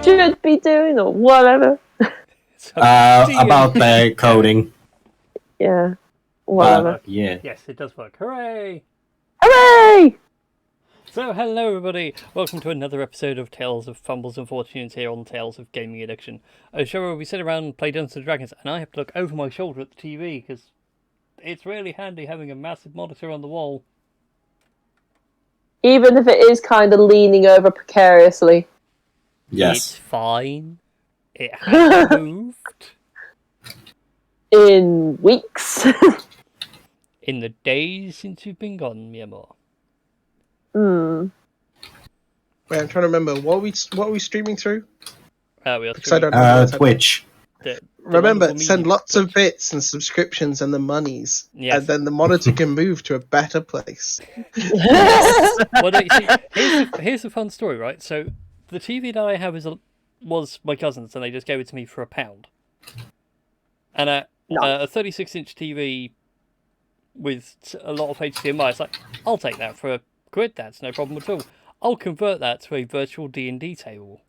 should be doing, or whatever. About the coding. Yeah, whatever. Yeah. Yes, it does work. Hooray! Hooray! So, hello everybody! Welcome to another episode of Tales of Fumbles and Fortunes here on Tales of Gaming Addiction. A show where we sit around and play Dungeons & Dragons, and I have to look over my shoulder at the TV, because it's really handy having a massive monitor on the wall. Even if it is kind of leaning over precariously. Yes. It's fine. It hasn't moved. In weeks. In the days since you've been gone, mi amor. Hmm. Wait, I'm trying to remember. What are we streaming through? We are Because I don't know. Twitch. Remember, send lots of bits and subscriptions and the monies, Yes. and then the monitor can move to a better place. Well, no, you see, here's a fun story, right? So, the TV that I have was my cousin's, and they just gave it to me for £1. And a 36-inch TV with a lot of HDMI, it's like, I'll take that for £1. That's no problem at all. I'll convert that to a virtual D&D table.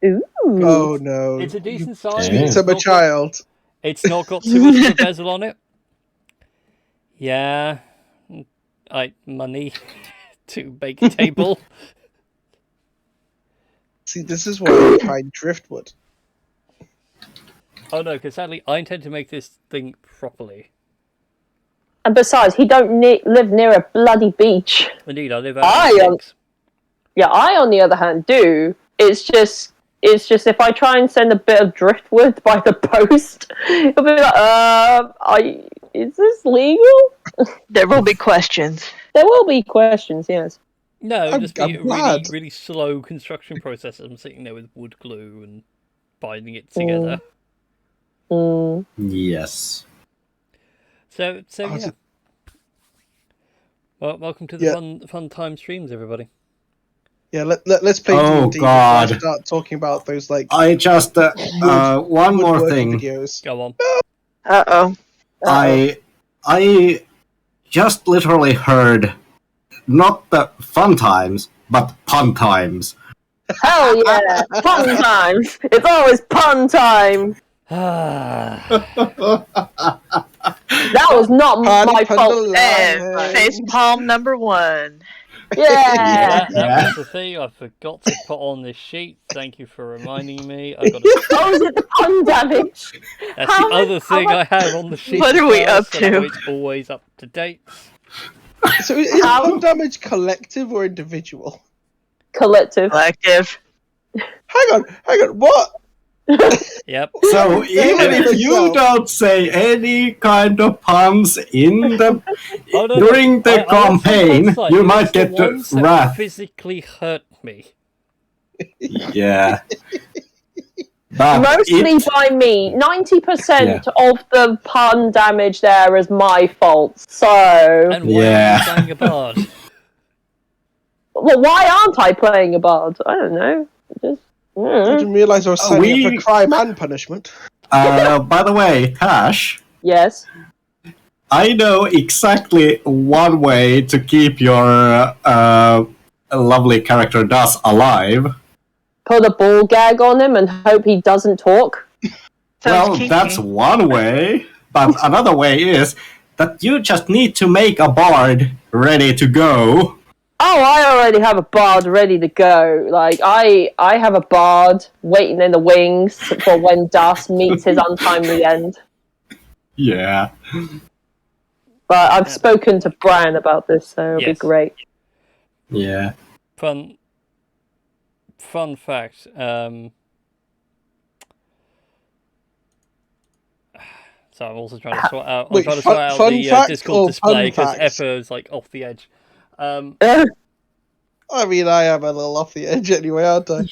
Ooh. Oh no! It's a decent size. Speaks of a child. It's not got too much of a bezel on it. Yeah, money to make a table. See, this is why I find driftwood. Oh no, because sadly I intend to make this thing properly. And besides, he don't live near a bloody beach. Indeed, I live out in Essex. Yeah, I, on the other hand, do. It's just if I try and send a bit of driftwood by the post, it'll be like, is this legal? There will be questions. There will be questions, yes. No, it'll just be a really, glad. really slow construction process. I'm sitting there with wood glue and binding it together. Mm. Yes. So yeah. Well, welcome to the fun time streams, everybody. Yeah, let's play Oh, D&D God. before I start talking about those I just one more woodworking thing. videos. Go on. Uh-oh. I just literally heard not the fun times, but pun times. Hell yeah! Pun times! It's always pun time! That was not my fault. Face palm number 1. Yeah! That was the thing I forgot to put on this sheet. Thank you for reminding me. I've got to... Oh, is it the pun damage? That's the other thing I have on the sheet. What are we up so to? It's always up to date. So is pun damage collective or individual? Collective. Collective. Hang on, what? Yep. So even if you don't say any kind of puns in the during the campaign, you might get the wrath. Physically hurt me. Yeah. But Mostly by me. 90% of the pun damage there is my fault. So, And why are you playing a bard? well, why aren't I playing a bard? I don't know. Just. I didn't realise I was signing up for crime and punishment. By the way, Tash, Yes. I know exactly one way to keep your lovely character Das alive. Put a ball gag on him and hope he doesn't talk. Well, that's one way, but another way is that you just need to make a bard ready to go. Oh, I already have a bard ready to go. Like, I have a bard waiting in the wings for when Das meets his untimely end. Yeah. But I've spoken to Brian about this, so it'll be great. Yeah. Fun fact. So I'm also trying to sort out. I'm trying to sort out the Discord display because Effa is like off the edge. I mean, I am a little off the edge anyway, aren't I?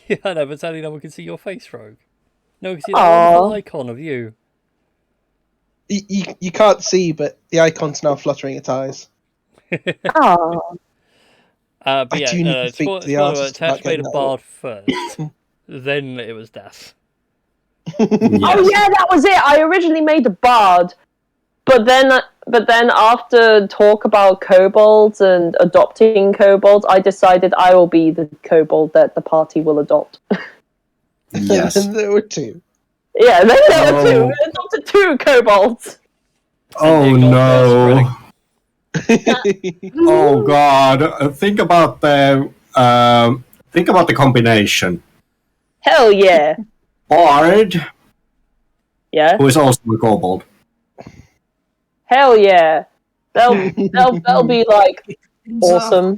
Yeah, I know, but sadly no one can see your face, Rogue. No one can see the wonderful icon of you. You can't see, but the icon's now fluttering its eyes. Oh. But I do need to speak to the artist about Tash made getting a that bard first. Then it was Das. Oh yeah, that was it. I originally made a bard, But then after talk about kobolds and adopting kobolds, I decided I will be the kobold that the party will adopt. Yes. And there were two. Yeah, then there were two. We adopted 2 kobolds. Oh no. Oh god. Think about the combination. Hell yeah. Bard, Yeah. who is also a kobold. Hell yeah. They'll be like awesome.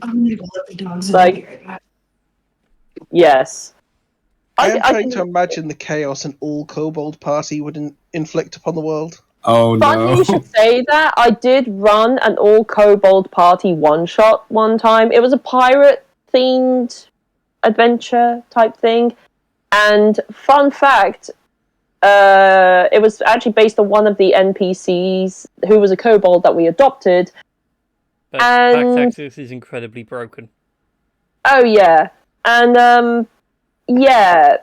Like, yes. I'm I trying to imagine the chaos an all kobold party would inflict upon the world. Oh Funny no. you should say that. I did run an all kobold party one-shot one time. It was a pirate-themed adventure type thing. And fun fact, it was actually based on one of the NPCs who was a kobold that we adopted. But And Tactics is incredibly broken. oh yeah, and yeah,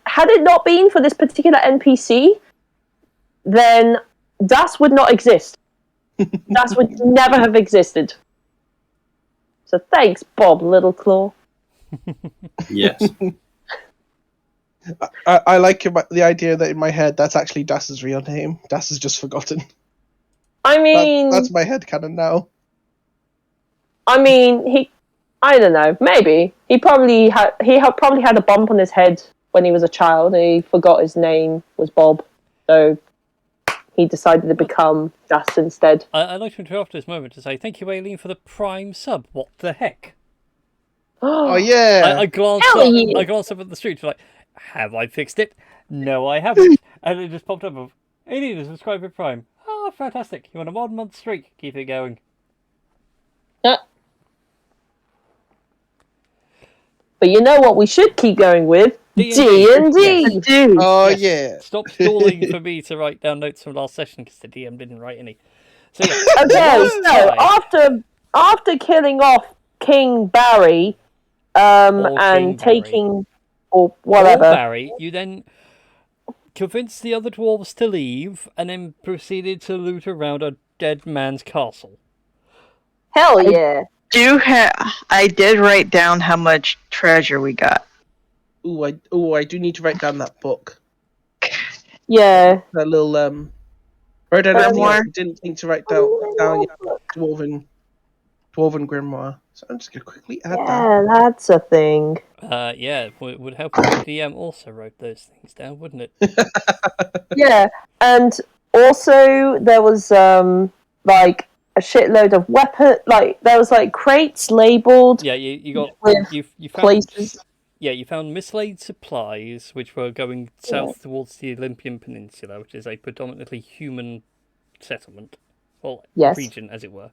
had it not been for this particular NPC, then Das would not exist. Das would never have existed. So thanks, Bob Littleclaw. Yes. I like the idea that in my head that's actually Das's real name. Das is just forgotten. I mean, That's my headcanon now. I don't know, maybe he probably had a bump on his head when he was a child and he forgot his name was Bob, so he decided to become Das instead. I'd like to interrupt this moment to say thank you, Aileen, for the Prime sub. What the heck? Oh yeah. I glanced Hell up. yeah. I glanced up at the street, like, have I fixed it? No, I haven't. And it just popped up of, Aileen to subscribe to Prime. Oh, fantastic! You're on a 1 month streak. Keep it going. But you know what we should keep going with? D&D. Oh Yes. yeah. Stop stalling for me to write down notes from last session because the DM didn't write any. So yeah. Okay, so Right. after killing off King Barry, Or and King taking or Or whatever. Barry, you then convinced the other dwarves to leave and then proceeded to loot around a dead man's castle. Hell yeah. I did write down how much treasure we got. I do need to write down that book. Yeah. That little wrote down everything Grimoire? I didn't think to write down yet. Dwarven grimoire. So I'm just gonna quickly add that. Yeah, that's a thing. Yeah, it would help if the DM also wrote those things down, wouldn't it? Yeah, and also there was like a shitload of weapon. Like there was like crates labeled. Yeah, you got with you found places. Yeah, you found mislaid supplies which were going south towards the Olympian Peninsula, which is a predominantly human settlement, well, Yes. region as it were.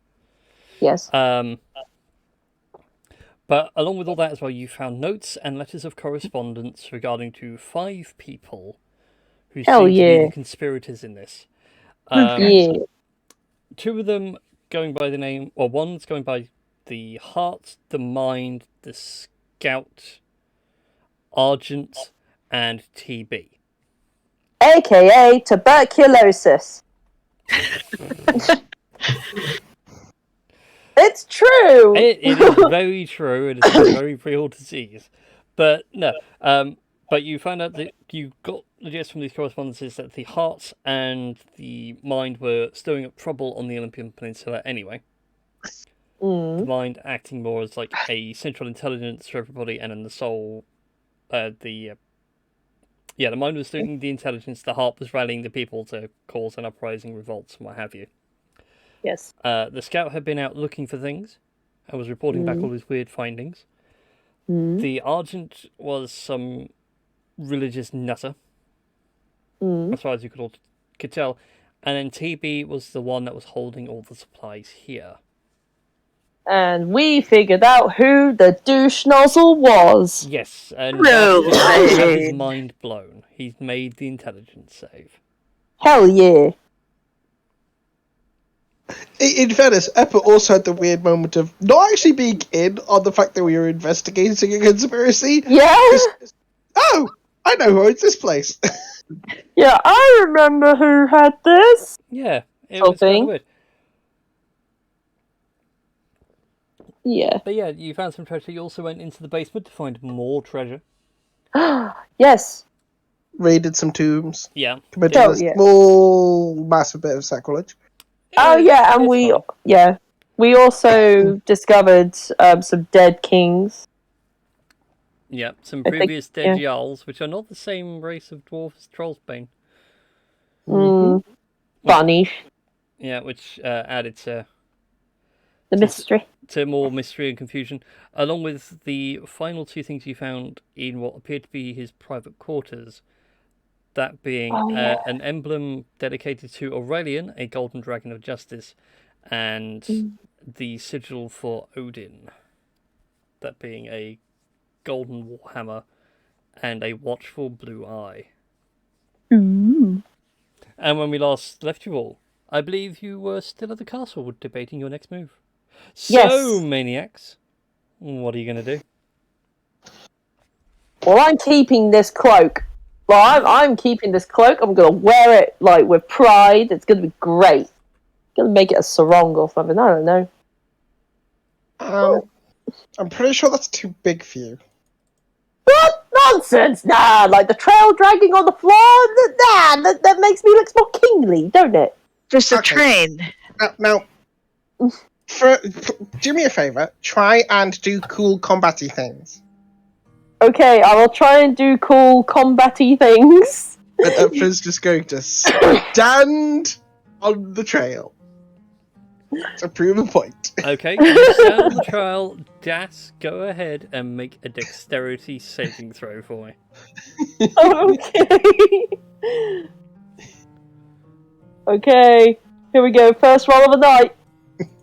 Yes. But along with all that as well, you found notes and letters of correspondence regarding to 5 people who Hell seem to be yeah. the conspirators in this. Yeah. 2 of them going by the name, or one's going by the Heart, the Mind, the Scout, Argent, and TB. AKA tuberculosis. It's true. It is very true. It is a very real disease. But no, but you found out that you got the gist from these correspondences that the Heart and the Mind were stirring up trouble on the Olympian Peninsula anyway. The Mind acting more as like a central intelligence for everybody, and then the Soul, the Mind was doing the intelligence. The Heart was rallying the people to cause an uprising, revolts, and what have you. Yes. The Scout had been out looking for things and was reporting back all his weird findings. The Argent was some religious nutter, as far as you could tell. And then TB was the one that was holding all the supplies here. And we figured out who the douche nozzle was. Yes, and Really? had his mind blown. He's made the intelligence save. Hell yeah. In fairness, Eppa also had the weird moment of not actually being in on the fact that we were investigating a conspiracy. Yeah. Oh, I know who owns this place. Yeah, I remember who had this. Yeah, it Sort was kind thing. of weird. Yeah. But yeah, you found some treasure. You also went into the basement to find more treasure. Yes. Raided some tombs. Yeah. Committed Oh, a yeah. small, massive bit of sacrilege. Oh yeah, and it's we fine. we also discovered some dead kings. Yeah, some I think- previous dead yeah. Jarls, which are not the same race of dwarf as Trollbane. Funny. Yeah, which added The mystery. to more mystery and confusion, along with the final two things you found in what appeared to be his private quarters. That being Oh, yeah. an emblem dedicated to Aurelian, a golden dragon of justice, and the sigil for Odin. That being a golden warhammer and a watchful blue eye. Ooh. And when we last left you all, I believe you were still at the castle debating your next move. Yes. So, maniacs, what are you going to do? Well, I'm keeping this cloak. Well, I'm keeping this cloak. I'm gonna wear it like with pride. It's gonna be great. Gonna make it a sarong or something. I don't know. I'm pretty sure that's too big for you. What nonsense? Nah, like the trail dragging on the floor. Nah, that makes me look more kingly, don't it? Just a Okay. train. Now, do me a favor. Try and do cool combat-y things. Okay, I will try and do cool combat-y things. And Uptra's just going to stand on the trail to prove a point. Okay, you stand on the trial. Das, go ahead and make a dexterity saving throw for me. Okay. Okay, here we go. First roll of the night.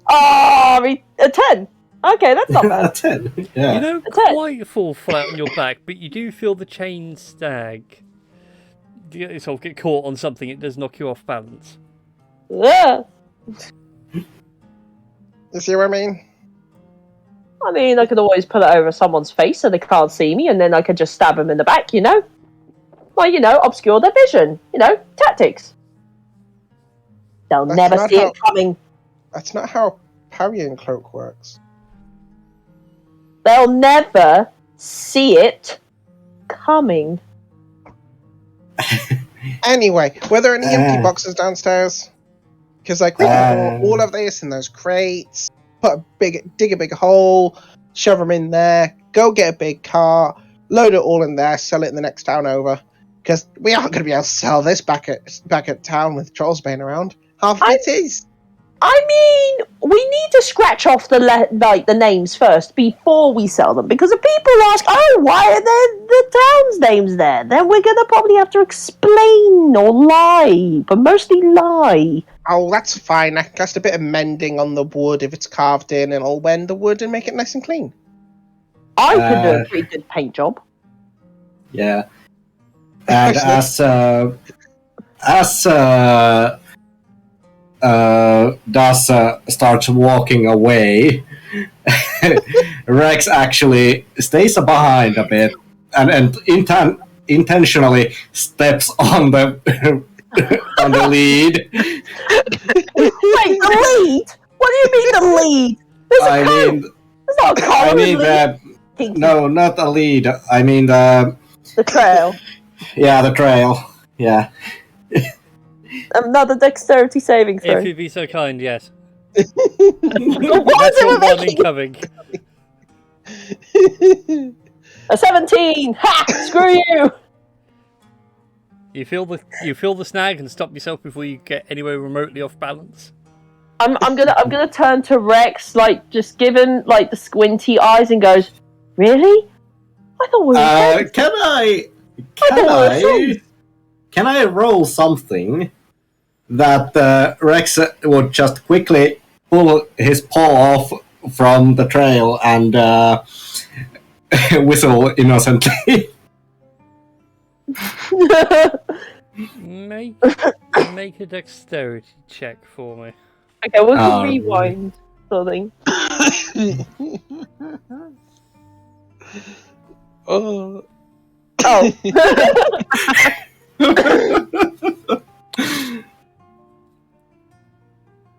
Ah, a 10. Okay, that's not bad. 10. Yeah. You don't That's it. quite fall flat on your back, but you do feel the chain stag. You sort of get caught on something, it does knock you off balance. Yeah. You see what I mean? I mean, I could always put it over someone's face so they can't see me, and then I could just stab them in the back, you know? Well, you know, obscure their vision. You know, tactics. They'll That's never not see how- it coming. That's not how parrying cloak works. They'll never see it coming. Anyway, were there any empty Uh. boxes downstairs? Because like we can put all of this in those crates, dig a big hole, shove them in there, go get a big car, load it all in there, sell it in the next town over. Because we aren't going to be able to sell this back at town with Trollbane around. Half of it is. I mean, we need to scratch off the names first before we sell them, because if people ask, "Oh, why are there the town's names there?" then we're gonna probably have to explain or lie, but mostly lie. Oh, that's fine. I can cast a bit of mending on the wood if it's carved in, and I'll mend the wood and make it nice and clean. I could do a pretty good paint job. Yeah. And Das starts walking away, Rex actually stays behind a bit and intentionally steps on the on the lead. Wait, the lead? What do you mean the lead? There's a column. There's not a column. I mean lead. no, not a lead. I mean the trail. Yeah, the trail. Yeah. Another dexterity saving throw. If you'd be so kind, yes. What is That's it your with one making incoming. a 17? Ha! Screw you! You feel the snag and stop yourself before you get anywhere remotely off balance. I'm gonna turn to Rex, like just give him like the squinty eyes and goes, "Really? I thought we were friends." Can I roll something that Rex would just quickly pull his paw off from the trail and whistle innocently? Make a dexterity check for me. Okay, we'll just rewind something. Oh. Oh.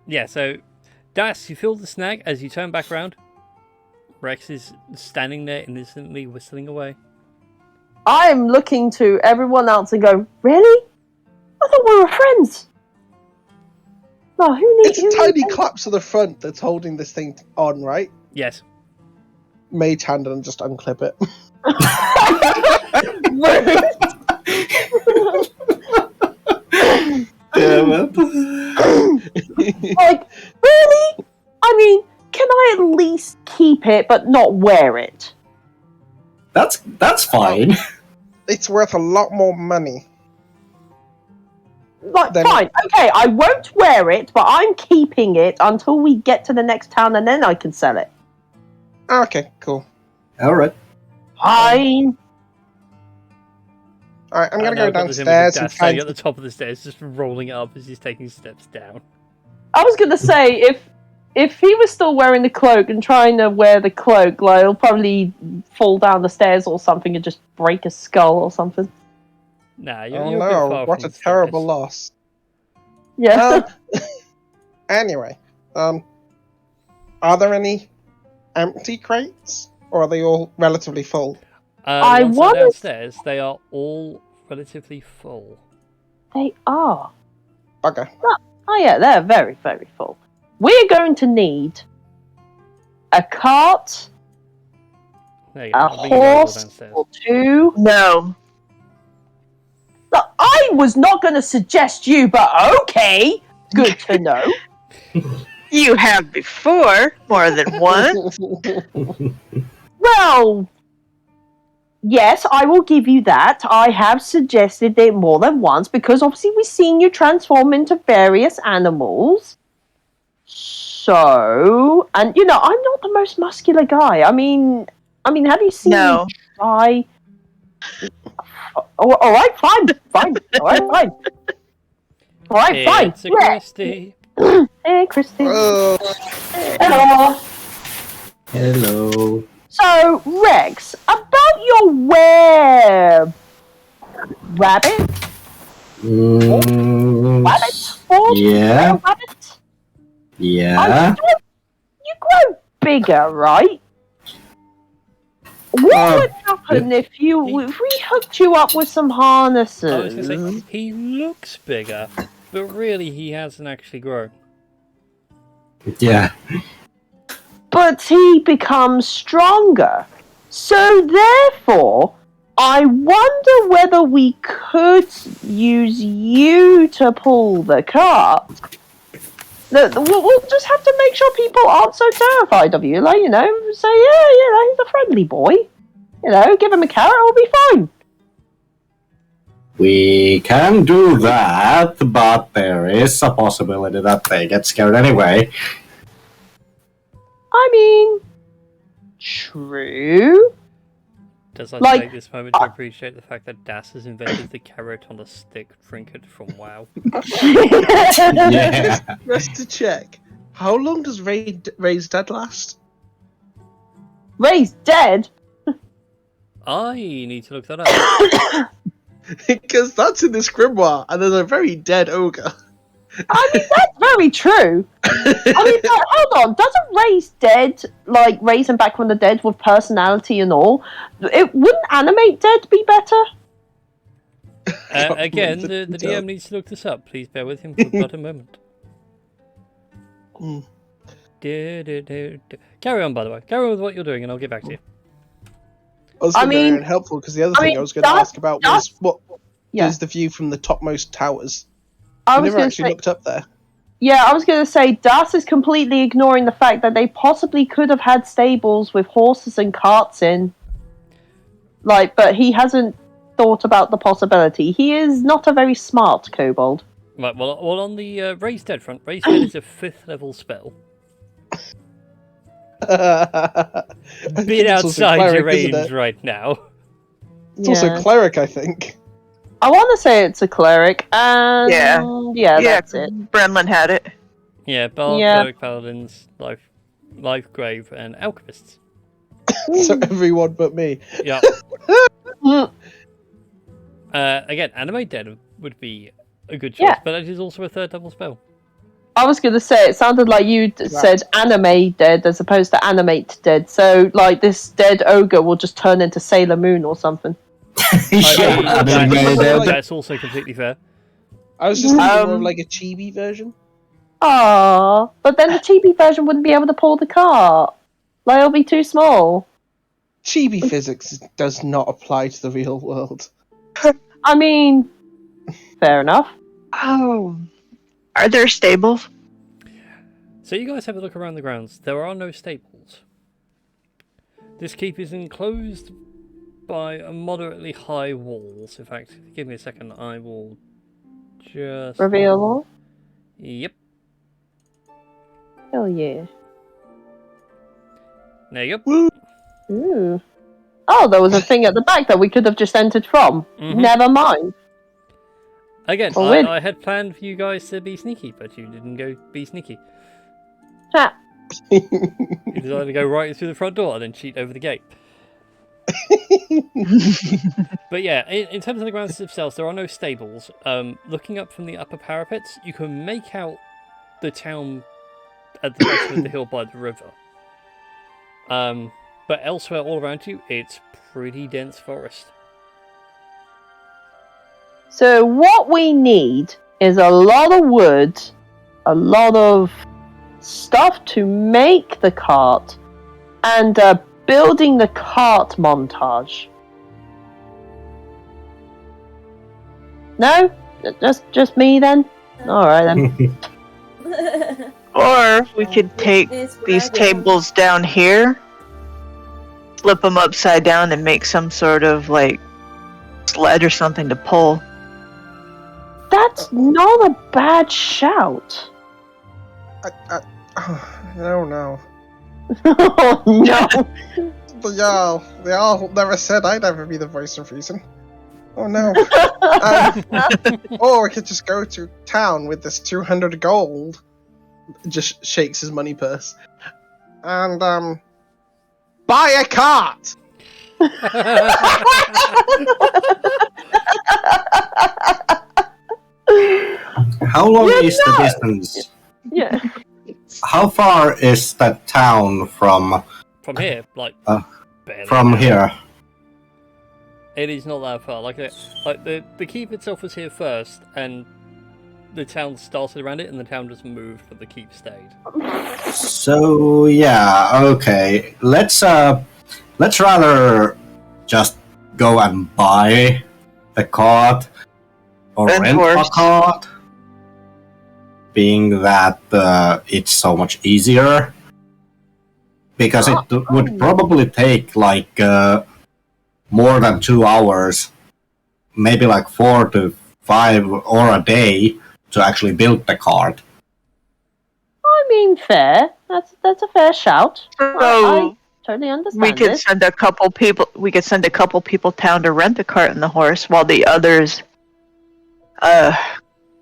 Yeah, so Das, you feel the snag as you turn back around. Rex is standing there innocently whistling away. I'm looking to everyone else and go, really? I thought we were friends. No, who needs? It's tiny claps to the front that's holding this thing on, right? Yes. Mage hand and just unclip it. Damn it. Like, really? I mean, can I at least keep it but not wear it? That's fine. It's worth a lot more money. Like, fine, okay, I won't wear it, but I'm keeping it until we get to the next town and then I can sell it. Okay, cool. Alright. Fine. Alright, I'm gonna go downstairs and standing at the top of the stairs, just rolling up as he's taking steps down. I was gonna say, if he was still wearing the cloak and trying to wear the cloak, like, he'll probably fall down the stairs or something and just break a skull or something. Nah, you're oh a bit no, far what from a terrible stairs. loss. Yeah. Anyway, are there any empty crates? Or are they all relatively full? I Once wanna- they're downstairs, they are all relatively full. They are. Okay. Oh yeah, they're very, very full. We're going to need a cart, There you go. a I'll bring you all horse, downstairs. or two. No. Look, I was not going to suggest you, but okay. Good to know. You have before, more than once. Well, yes, I will give you that. I have suggested it more than once because obviously we've seen you transform into various animals. So, and you know, I'm not the most muscular guy. I mean, have you seen No. me try? Oh, all right, fine. All right, fine. All right, fine. It's a Christy. Hey, Christy. Oh, Hello. Hello. So, Rex, about your were rabbit? Rabbit? Yeah. Rabbit? Yeah. You grow bigger, right? What would happen if we hooked you up with some harnesses? I was going to say, he looks bigger, but really he hasn't actually grown. Yeah. But he becomes stronger. So therefore, I wonder whether we could use you to pull the cart. We'll just have to make sure people aren't so terrified of you. Like, you know, say, yeah, he's a friendly boy. You know, give him a carrot, it'll be fine. We can do that, but there is a possibility that they get scared anyway. I mean, true. Does I Like, take this moment to appreciate the fact that Das has invented the carrot on a stick trinket from WoW? Yeah. just to check, how long does Ray's dead last? Ray's dead. I need to look that up. Because that's in this grimoire, and there's a very dead ogre. I mean, that's very true. I mean, but hold on. Doesn't Ray's dead, like, raise him back from the dead with personality and all? Wouldn't animate dead be better? Again, the DM needs to look this up. Please bear with him for but a moment. Carry on, by the way. Carry on with what you're doing, and I'll get back to you. I was going to be unhelpful, because the other thing I was going to ask about was what is the view from the topmost towers? I never actually looked up there. Yeah, I was going to say, Das is completely ignoring the fact that they possibly could have had stables with horses and carts in. Like, but he hasn't thought about the possibility. He is not a very smart kobold. Right, well on the Raised Dead front, Raised Dead is a 5th level spell. Bit outside your range right now. It's also cleric, I think. I want to say it's a cleric, and yeah, that's it. Brenlin had it. Yeah, Bard, Cleric, Paladins, Life Grave, and Alchemists. So everyone but me. Yeah. Again, Animate Dead would be a good choice, but it is also a third double spell. I was going to say, it sounded like you said anime dead as opposed to animate dead. So, like, this dead ogre will just turn into Sailor Moon or something. That's also completely fair. I was just thinking more of like a chibi version. Aww, but then the chibi version wouldn't be able to pull the cart. Like, it'll be too small. Chibi physics does not apply to the real world. I mean, fair enough. Oh. Are there stables? So you guys have a look around the grounds. There are no stables. This keep is enclosed by a moderately high walls. In fact, give me a second, I will just... Reveal all? Yep. Hell yeah. There you go. Ooh. Oh, there was a thing at the back that we could have just entered from. Mm-hmm. Never mind. Again, I had planned for you guys to be sneaky, but you didn't go be sneaky. Ha. You decided to go right through the front door and then cheat over the gate. But yeah, in terms of the grounds themselves, there are no stables. Looking up from the upper parapets, you can make out the town at the bottom of the hill by the river. But elsewhere all around you, it's pretty dense forest. So what we need is a lot of wood, a lot of stuff to make the cart, and building the cart montage. No? Just me then? Alright then. Or we could take these tables down here, flip them upside down, and make some sort of, like, sled or something to pull. That's not a bad shout. No. Oh no! They all never said I'd ever be the voice of reason. Oh no. Or we could just go to town with this 200 gold. Just shakes his money purse. And, buy a cart! How long is the distance? Yeah. How far is that town from here? Like, barely. From here? It is not that far. Like the keep itself was here first, and the town started around it, and the town just moved, but the keep stayed. So yeah, okay. Let's rather just go and buy a cart or rent a cart, being that it's so much easier. Because it would probably take like more than 2 hours, maybe like 4 to 5 or a day to actually build the cart. I mean, fair. That's a fair shout. So I totally understand. we could send a couple people. We could send a couple people down to rent the cart and the horse, while the others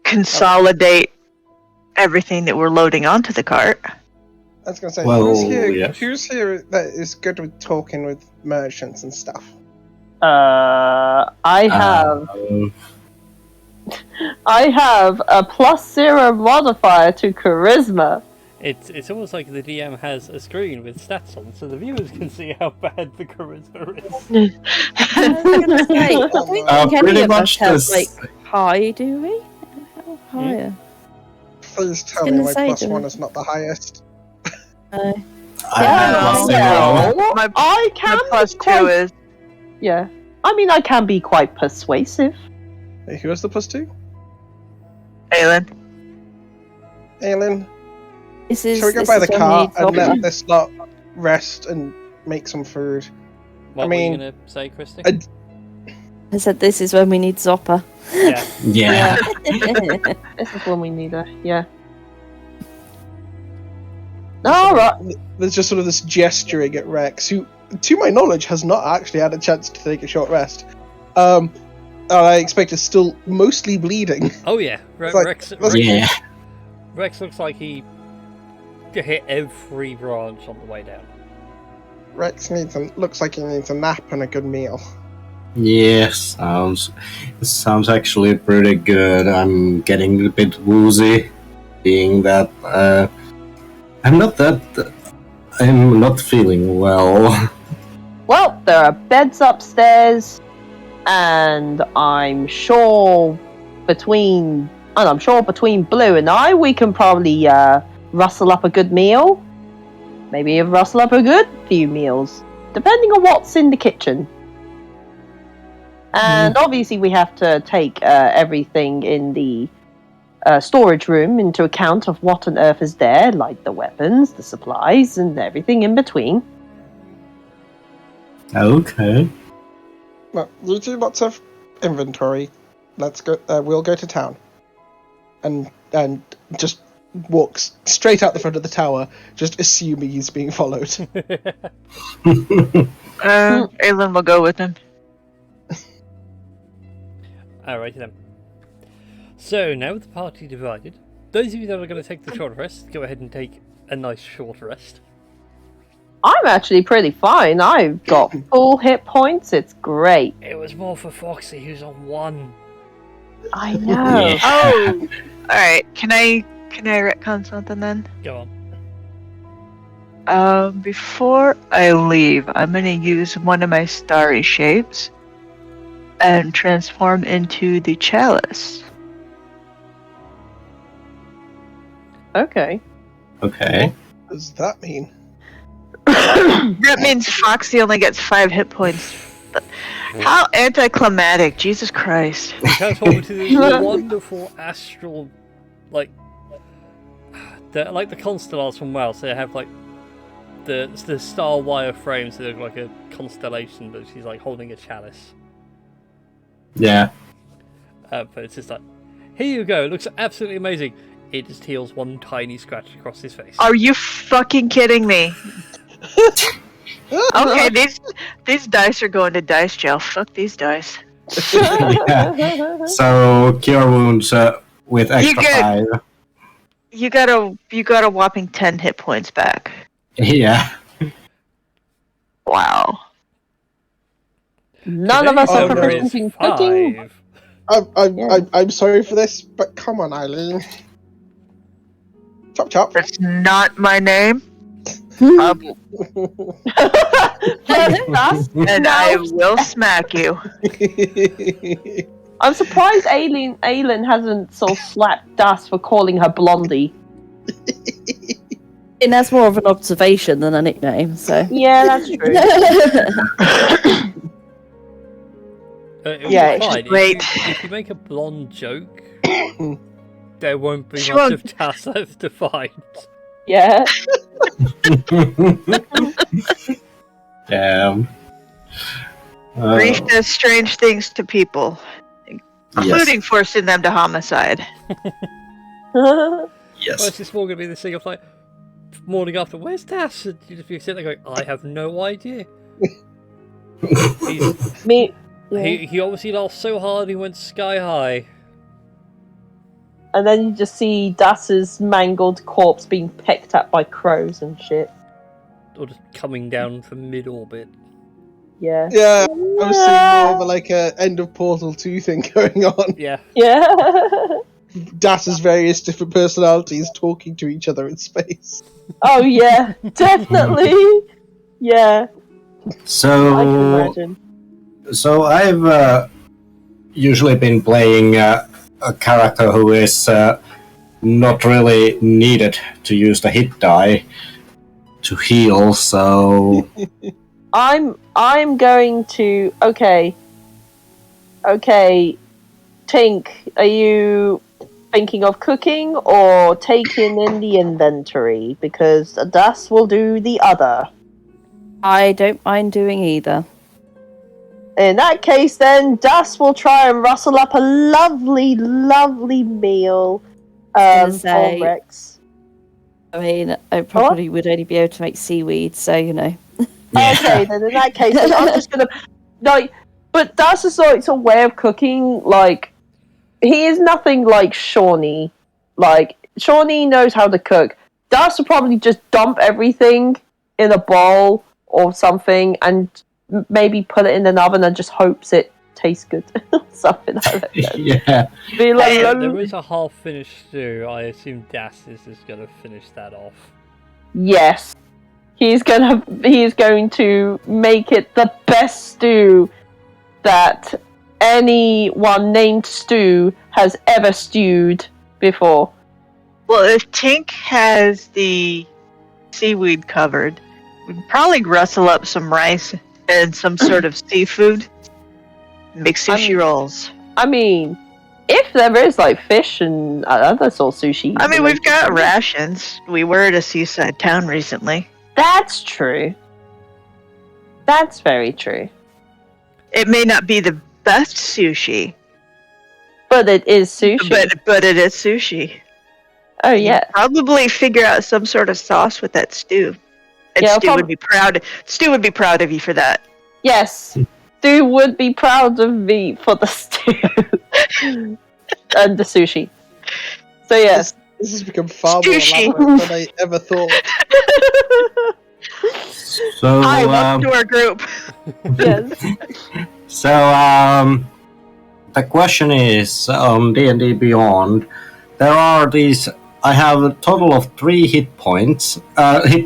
consolidate everything that we're loading onto the cart. I was gonna say, Well, who's here that is good with talking with merchants and stuff? I have a +0 modifier to charisma. It's almost like the DM has a screen with stats on, so the viewers can see how bad the charisma is. I was gonna say, I don't think any pretty of us much have this. like high, do we? How higher? Please tell I me was my gonna say, +1 is not the highest. I have +0. My, I can my be +2 quite, is. yeah. I mean, I can be quite persuasive. Hey, who has the +2? Aelin. Aelin, This is, shall we go this by is the when cart we and talk- let this lot rest and make some food? What I mean, were you gonna say, Christy? I said this is when we need Zopper. Yeah. Yeah. This is when we need her. Yeah. All right. There's just sort of this gesturing at Rex, who, to my knowledge, has not actually had a chance to take a short rest. I expect is still mostly bleeding. Oh yeah, Rex looks like he hit every branch on the way down. Rex looks like he needs a nap and a good meal. Yeah, sounds actually pretty good. I'm getting a bit woozy, being that I'm not feeling well. Well, there are beds upstairs, and I'm sure between Blue and I, we can probably rustle up a good meal. Maybe rustle up a good few meals, depending on what's in the kitchen. And obviously, we have to take everything in the storage room into account of what on earth is there, like the weapons, the supplies, and everything in between. Okay. Well, you do lots of inventory. Let's go. We'll go to town, and just walks straight out the front of the tower, just assuming he's being followed. Aelin will go with him. Alrighty then. So now with the party divided, those of you that are going to take the short rest, go ahead and take a nice short rest. I'm actually pretty fine. I've got full hit points. It's great. It was more for Foxy, who's on 1. I know. Yeah. Oh, all right. Can I retcon something then? Go on. Before I leave, I'm gonna use one of my starry shapes and transform into the chalice. Okay. Okay. What does that mean? That means Foxy only gets 5 hit points. How anticlimactic! Jesus Christ! Transform into the wonderful astral, like the constellations from WoW. So they have like the star wire frames. So they look like a constellation, but she's like holding a chalice. Yeah. But it's just like, here you go. It looks absolutely amazing. It just heals one tiny scratch across his face. Are you fucking kidding me? Okay, these dice are going to dice jail. Fuck these dice. Yeah. So cure wounds with extra get- 5. You got a whopping 10 hit points back. Yeah. Wow. None of us are Oh, no. proficient in cooking. 5. I'm sorry for this, but come on, Eileen. Chop chop. That's not my name. That's And I will smack you. I'm surprised Aelin hasn't sort of slapped Dust for calling her Blondie. And that's more of an observation than a nickname, so. Yeah, that's true. Yeah, it's fine. great. If you make a blonde joke, there won't be She much won't- of Tass left to find. Yeah. Damn. Grief does strange things to people, including forcing them to homicide. Well, it's Yes. just more going to be this thing of like, morning after, where's Tass? And you just be sitting there going, I have no idea. Me. Yeah. He obviously laughed so hard he went sky high. And then you just see Dust's mangled corpse being picked up by crows and shit. Or just coming down from mid-orbit. Yeah. Yeah, I was seeing more of like a end of Portal 2 thing going on. Yeah. Yeah. Das's various different personalities talking to each other in space. Oh yeah, definitely. Yeah, I can So imagine. I've usually been playing a character who is not really needed to use the hit die to heal. So I'm going to okay. Tink, are you thinking of cooking or taking in the inventory? Because Dust will do the other. I don't mind doing either. In that case, then Dust will try and rustle up a lovely, lovely meal gonna for say- Rex. I mean, I probably would only be able to make seaweed, so, you know. Okay, then in that case, then I'm just gonna like. But Dust is like a way of cooking. Like he is nothing like Shawnee. Like Shawnee knows how to cook. Dust will probably just dump everything in a bowl or something and maybe put it in an oven and just hopes it tastes good. Something like that. Yeah. Be like, There is a half-finished stew. I assume Das is going to finish that off. yes. He is going to make it the best stew that anyone named Stu has ever stewed before. Well, if Tink has the seaweed covered, we'd probably rustle up some rice and some sort of seafood. Make sushi rolls. I mean, if there is like fish and other sort of sushi. I mean, we've got rations. We were at a seaside town recently. That's true. That's very true. It may not be the best sushi, But it is sushi. but it is sushi. Oh yeah. Probably figure out some sort of sauce with that stew. And Yeah, Stu would be proud. Stu would be proud of you for that. Yes. Stu would be proud of me for the stew and the sushi. So yes. This has become far more Sushi. elaborate than I ever thought. So, Hi, welcome to our group. Yes. so the question is, on D&D Beyond, there are these. I have a total of 3 hit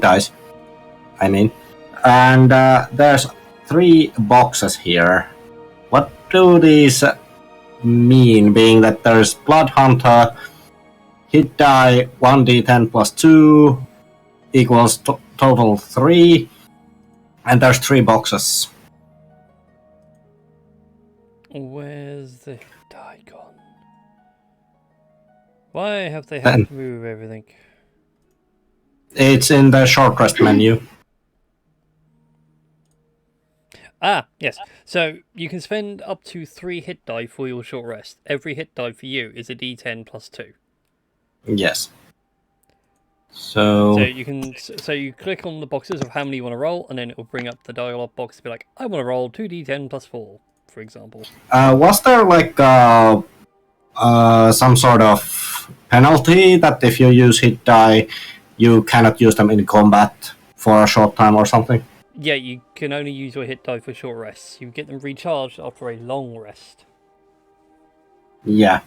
dice. I mean, and there's 3 boxes here. What do these mean? Being that there's Blood Hunter, hit die 1d10 plus 2 equals total 3, and there's 3 boxes. Where's the die gone? Why have they had to move everything? It's in the short rest menu. Ah, yes. So you can spend up to 3 hit die for your short rest. Every hit die for you is a d10 plus 2. Yes. So you click on the boxes of how many you want to roll, and then it will bring up the dialogue box to be like, I want to roll 2d10 plus 4, for example. was there like some sort of penalty that if you use hit die, you cannot use them in combat for a short time or something? Yeah, you can only use your hit die for short rests. You get them recharged after a long rest. Yeah.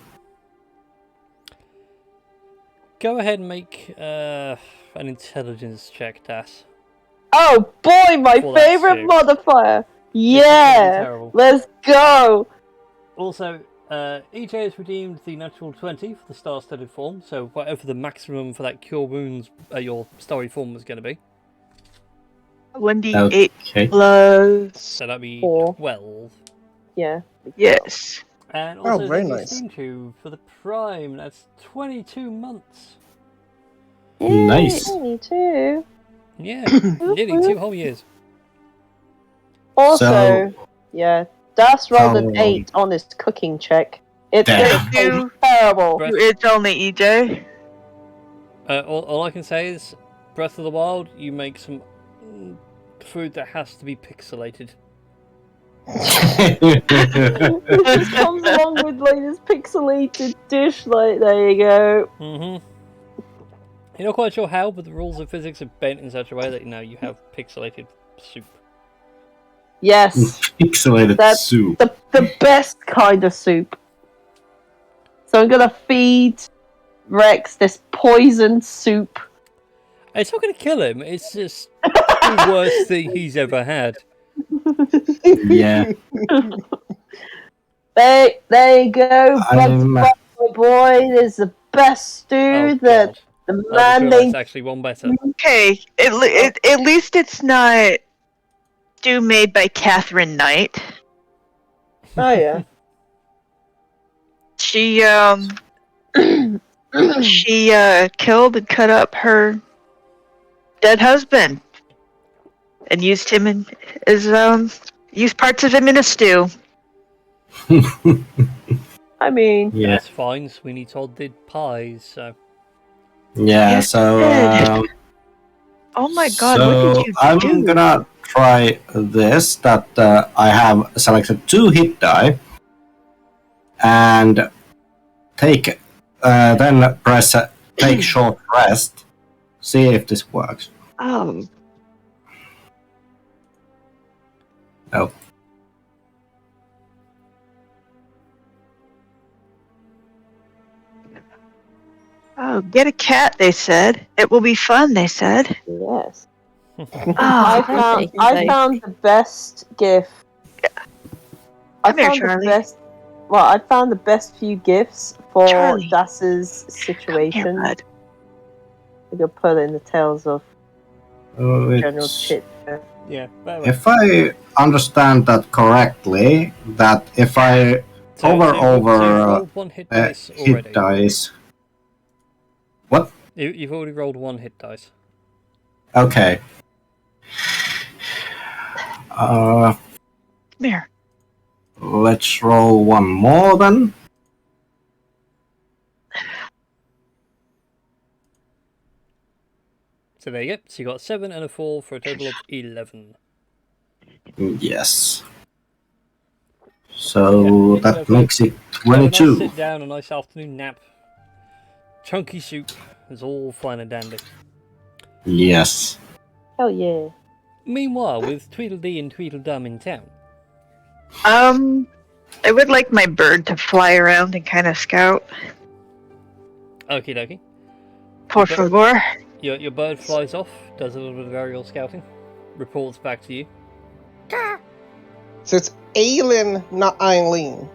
Go ahead and make an intelligence check, Das. Oh boy, my Well, that's favorite sick. modifier. completely Yeah. terrible. Let's go. Also, EJ has redeemed the natural 20 for the star-studded form, so whatever the maximum for that cure wounds your starry form was going to be. 1d8 Okay. plus. So that'd be 4. 12. Yeah. Yes. And Oh, also very the nice. Steam Tube for the Prime, that's 22 months. Nice. Me too. Yeah, nearly 2 whole years. Also, yeah, Das rolled an Oh. 8 on his cooking check. It's Damn. terrible. Breath- It's only EJ. All I can say is, Breath of the Wild, you make some food that has to be pixelated. It comes along with like this pixelated dish. Like, there you go. Mm-hmm. You're not quite sure how, but the rules of physics are bent in such a way that you have pixelated soup. Yes, Pixelated That's- soup. the best kind of soup. So I'm gonna feed Rex this poisoned soup. It's not going to kill him. It's just the worst thing he's ever had. Yeah. There you go, I'm- my boy. There's the best stew Oh, that God. the I just man realised named. actually one better. Okay, at least it's not stew made by Catherine Knight. Oh yeah. She she killed and cut up her dead husband and used him used parts of him in a stew. I mean, Yeah. That's fine. Sweeney Todd did pies, so Yeah. Yes, So. good. Oh my god, so what did you I'm do? gonna try this. That I have selected 2 hit die, and take then press take short rest. See if this works. Oh, Oh. Oh, get a cat, they said. It will be fun, they said. Yes. Ah, Okay, I so- found the best GIF. Come here, Charlie. I found the best few GIFs for Charlie. Das's Here, situation. bud. You'll put in the Tales of General It's, Chit. Yeah. But if I understand that correctly, that if I hover so you've over rolled one hit dice hit already. dice. What? You've already rolled one hit dice. Okay. Come here. Let's roll one more then. So there you go. So you got 7 and a 4 for a total of 11. Yes. So Yeah, that okay. makes it Have a nice 22. sit down, a nice afternoon nap. Chunky soup is all fine and dandy. Yes. Hell yeah. Meanwhile, with Tweedledee and Tweedledum in town. I would like my bird to fly around and kind of scout. Okie dokie. Por favor. Your bird flies off, does a little bit of aerial scouting, reports back to you. So it's Aelin, not Eileen.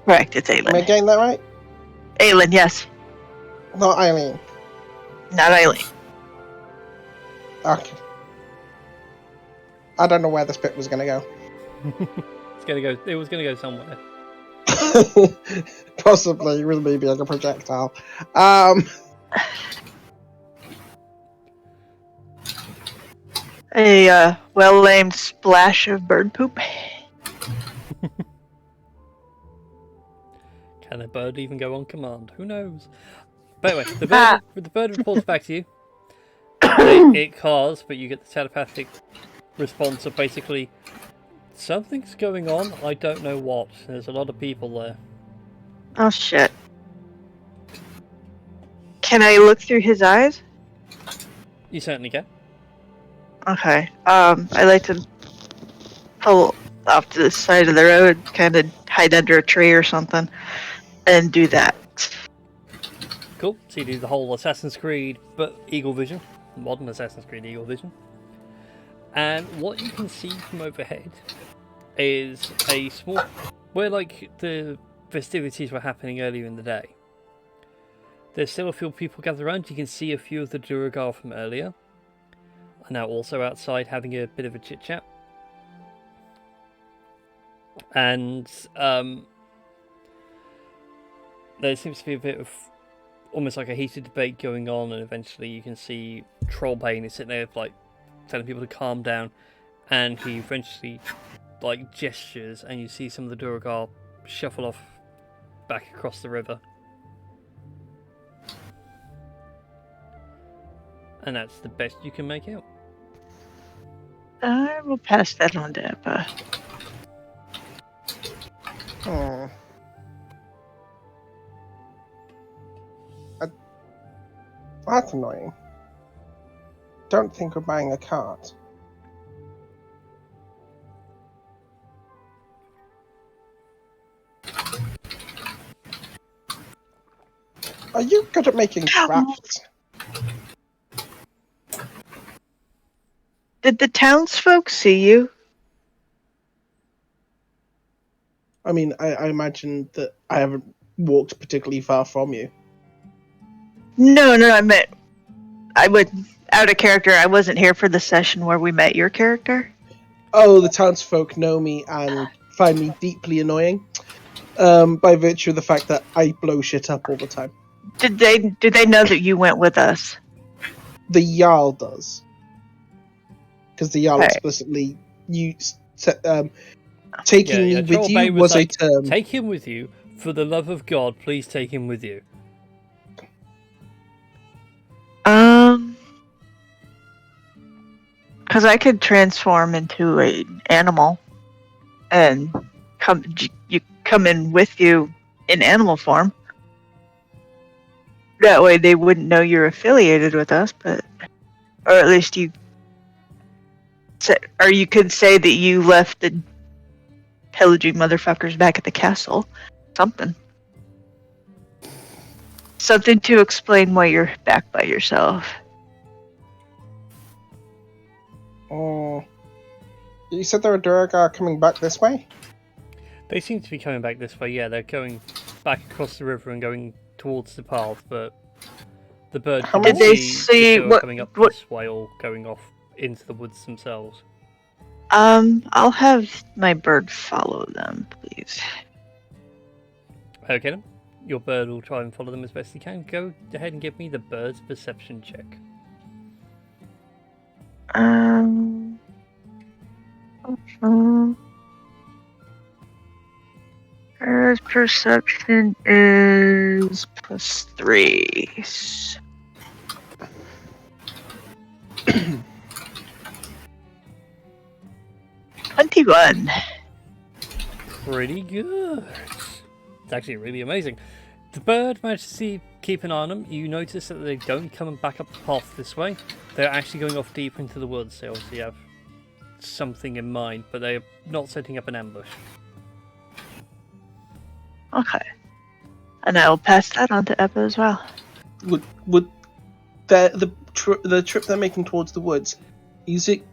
Correct, it's Am I Aelin. getting that right? Aelin, yes. Not Eileen. Not Eileen. Okay. I don't know where this bit was going to go. It was gonna go somewhere. Possibly with me being a projectile. A well-named splash of bird poop. Can a bird even go on command? Who knows? But anyway, the bird reports back to you. It caws, but you get the telepathic response of basically, something's going on, I don't know what. There's a lot of people there. Oh shit. Can I look through his eyes? You certainly can. Okay. I like to pull off to the side of the road, kind of hide under a tree or something, and do that. Cool. So you do the whole Assassin's Creed, but Eagle Vision. Modern Assassin's Creed Eagle Vision. And what you can see from overhead is a small... where, like, the festivities were happening earlier in the day. There's still a few people gathered around. You can see a few of the Duragar from earlier are now also outside having a bit of a chit-chat. And there seems to be a bit of almost like a heated debate going on, and eventually you can see Trollbane is sitting there like telling people to calm down, and he eventually like gestures, and you see some of the Duragar shuffle off back across the river. And that's the best you can make out. I will pass that on to Eppa. Hmm. That's annoying. Don't think of buying a cart. Are you good at making crafts? Did the townsfolk see you? I mean, I imagine that I haven't walked particularly far from you. No, I meant I would out of character. I wasn't here for the session where we met your character. Oh, the townsfolk know me and find me deeply annoying, by virtue of the fact that I blow shit up all the time. Did they know that you went with us? The Jarl does. Because the Jarl Okay. explicitly taking me with you Trollbane was like, a term. Take him with you. For the love of God, please take him with you. Because I could transform into an animal, and come in with you in animal form. That way, they wouldn't know you're affiliated with us, or at least you or you could say that you left the pillaging motherfuckers back at the castle. Something to explain why you're back by yourself. Oh, you said there were Durgar coming back this way? They seem to be coming back this way, yeah. They're going back across the river and going towards the path, but the bird How couldn't many- Did they see see if they were coming up this way or going off into the woods themselves. I'll have my bird follow them, please. Okay then. Your bird will try and follow them as best he can. Go ahead and give me the bird's perception check. Bird's perception is +3. +21. Pretty good. It's actually really amazing. The bird managed to keep an eye on them. You notice that they don't come back up the path this way. They're actually going off deep into the woods. They obviously have something in mind, but they're not setting up an ambush. Okay. And I'll pass that on to Eppa as well. Would the trip they're making towards the woods, is it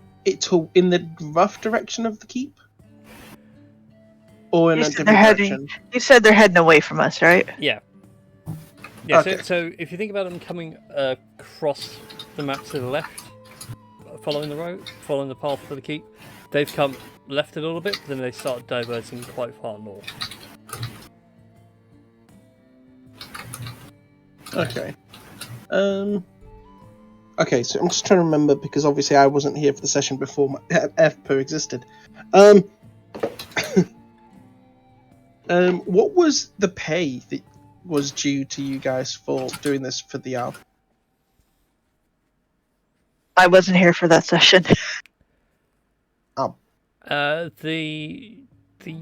in the rough direction of the keep? Or in a different direction? You said they're heading away from us, right? Yeah. Yeah, Okay. so if you think about them coming across the map to the left, following the road, following the path for the keep, they've come left a little bit, but then they start diverting quite far north. Okay. Okay, so I'm just trying to remember, because obviously I wasn't here for the session before FPO existed. What was the pay that was due to you guys for doing this for the Jarl? I wasn't here for that session. The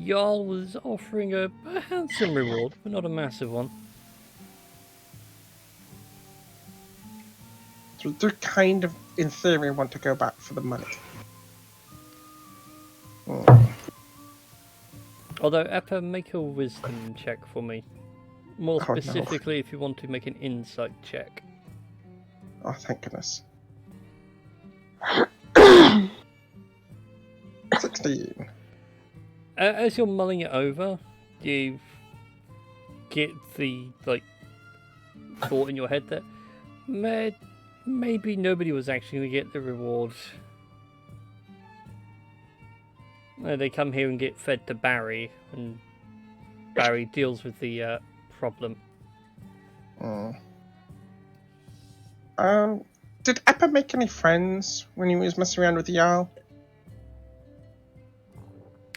Jarl was offering a handsome reward, but not a massive one. So they kind of, in theory, want to go back for the money. Although, Eppa, make a wisdom check for me. More Oh, no. specifically, if you want to make an insight check. Oh, thank goodness. 16. As you're mulling it over, you get the thought in your head that maybe nobody was actually going to get the reward. They come here and get fed to Barry, and Barry deals with the problem. Did Eppa make any friends when he was messing around with the Jarl?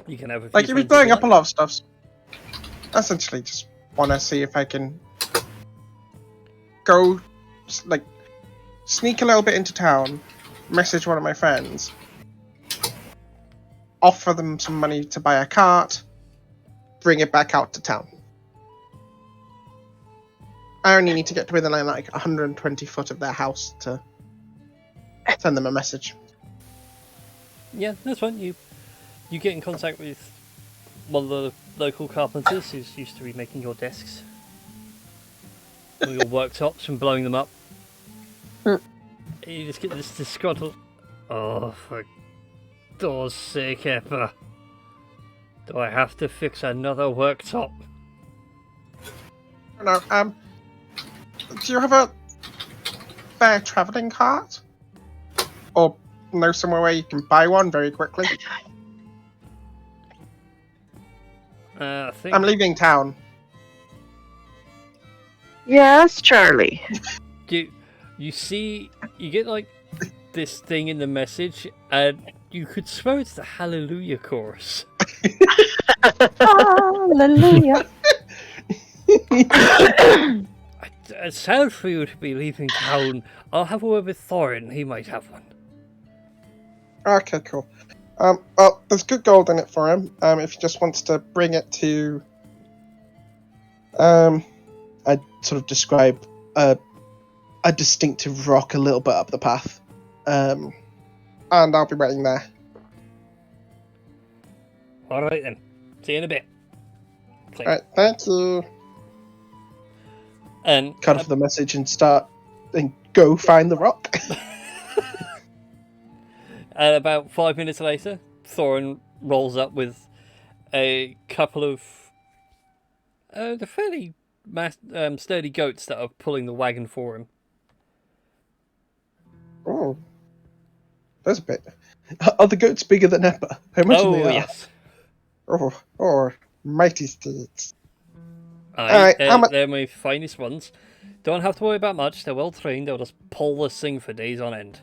You can have a few Like, he was friends if blowing you up a like. lot of stuff. Essentially, just want to see if I can go, like, sneak a little bit into town, message one of my friends, offer them some money to buy a cart, bring it back out to town. I only need to get to within like 120 foot of their house to send them a message. Yeah, that's fine. You get in contact with one of the local carpenters who's used to be making your desks, or your worktops, and blowing them up. You just get this disgruntled. Oh, for God's sake, Eppa! Do I have to fix another worktop? No, do you have a spare travelling cart? Or know somewhere where you can buy one very quickly? I think I'm leaving town. Yes, Charlie. you see, you get like this thing in the message, and you could swear it's the Hallelujah chorus. Hallelujah. It's sad for you to be leaving town. I'll have a word with Thorin. He might have one. Okay, cool. Well, there's good gold in it for him. If he just wants to bring it to, I'd sort of describe a distinctive rock a little bit up the path, and I'll be waiting there. All right then. See you in a bit. Click. Alright, thank you. And Cut off the message and go find the rock. and about 5 minutes later, Thorin rolls up with a couple of the fairly sturdy goats that are pulling the wagon for him. Oh. That's a bit. Are the goats bigger than Eppa? I imagine they are. Yes. Oh, mighty steeds. Aye, Alright, they're my finest ones. Don't have to worry about much. They're well trained. They'll just pull this thing for days on end.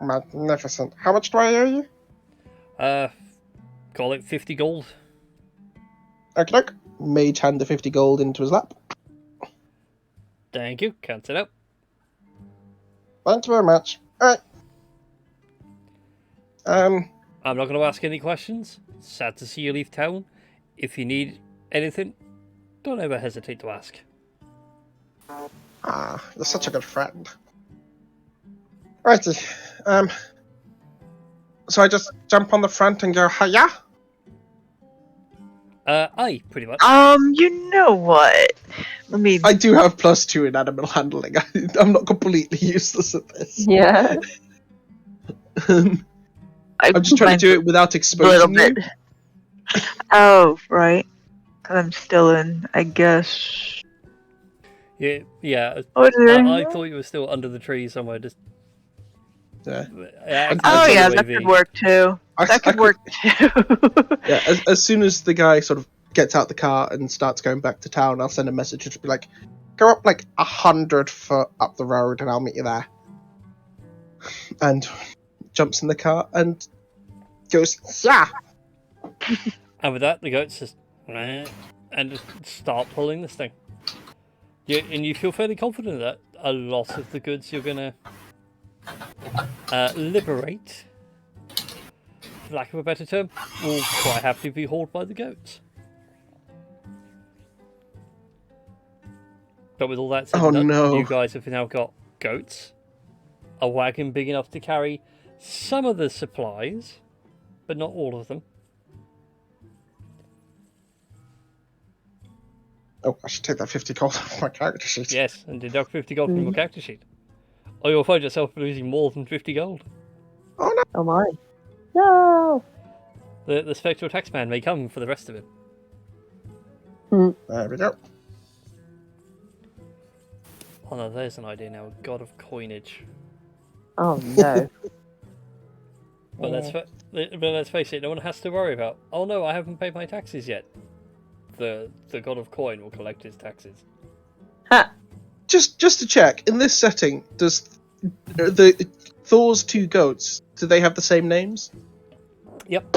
Magnificent. How much do I owe you? Call it 50 gold. Okay, Mage hand the 50 gold into his lap. Thank you. Count it up. Thank you very much. Alright. I'm not going to ask any questions. Sad to see you leave town. If you need anything, don't ever hesitate to ask. You're such a good friend. Righty. So I just jump on the front and go, hiya? Aye, pretty much. You know what? Let me. I do have +2 in animal handling. I'm not completely useless at this. Yeah. I'm just trying to do it without a exposing little you. bit. Oh, right. 'Cause I'm still in, I guess. Yeah. What is it? I thought you were still under the tree somewhere. Just. Yeah. Oh Accidentally yeah, away that V. could work too. That could work too. Yeah, as soon as the guy sort of gets out the car and starts going back to town, I'll send a message to be like, go up like 100 foot up the road and I'll meet you there. And jumps in the car and goes, yeah. And with that, the goats just and just start pulling this thing. And you feel fairly confident that a lot of the goods you're gonna liberate, for lack of a better term, will quite happily be hauled by the goats. But with all that said and done, no. you guys have now got goats, a wagon big enough to carry some of the supplies, but not all of them. Oh, I should take that 50 gold off my character sheet. Yes, and deduct 50 gold from your character sheet. Or you'll find yourself losing more than 50 gold. Oh no. Oh my. No. The spectral taxman may come for the rest of it. There we go. Oh no, there's an idea now. God of coinage. Oh no. But let's face it, no one has to worry about, oh no, I haven't paid my taxes yet. The God of Coin will collect his taxes. Ha. Just to check, in this setting, does the Thor's 2 goats, do they have the same names? Yep.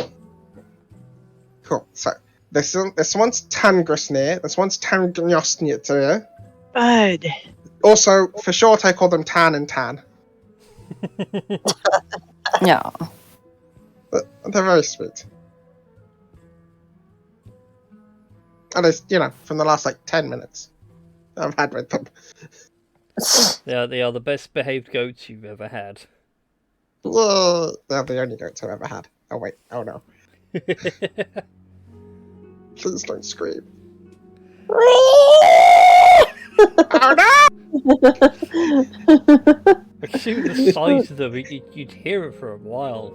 Cool. So this one's Tangrisnir, this one's Tangriosnir. Bud. Also, for short, I call them Tan and Tan. Yeah. They're very sweet. At least, from the last 10 minutes I've had with them. They are the best behaved goats you've ever had. Whoa, they're the only goats I've ever had. Oh wait, oh no. Please don't scream. Oh no! Assuming the size of them, you'd hear it for a while.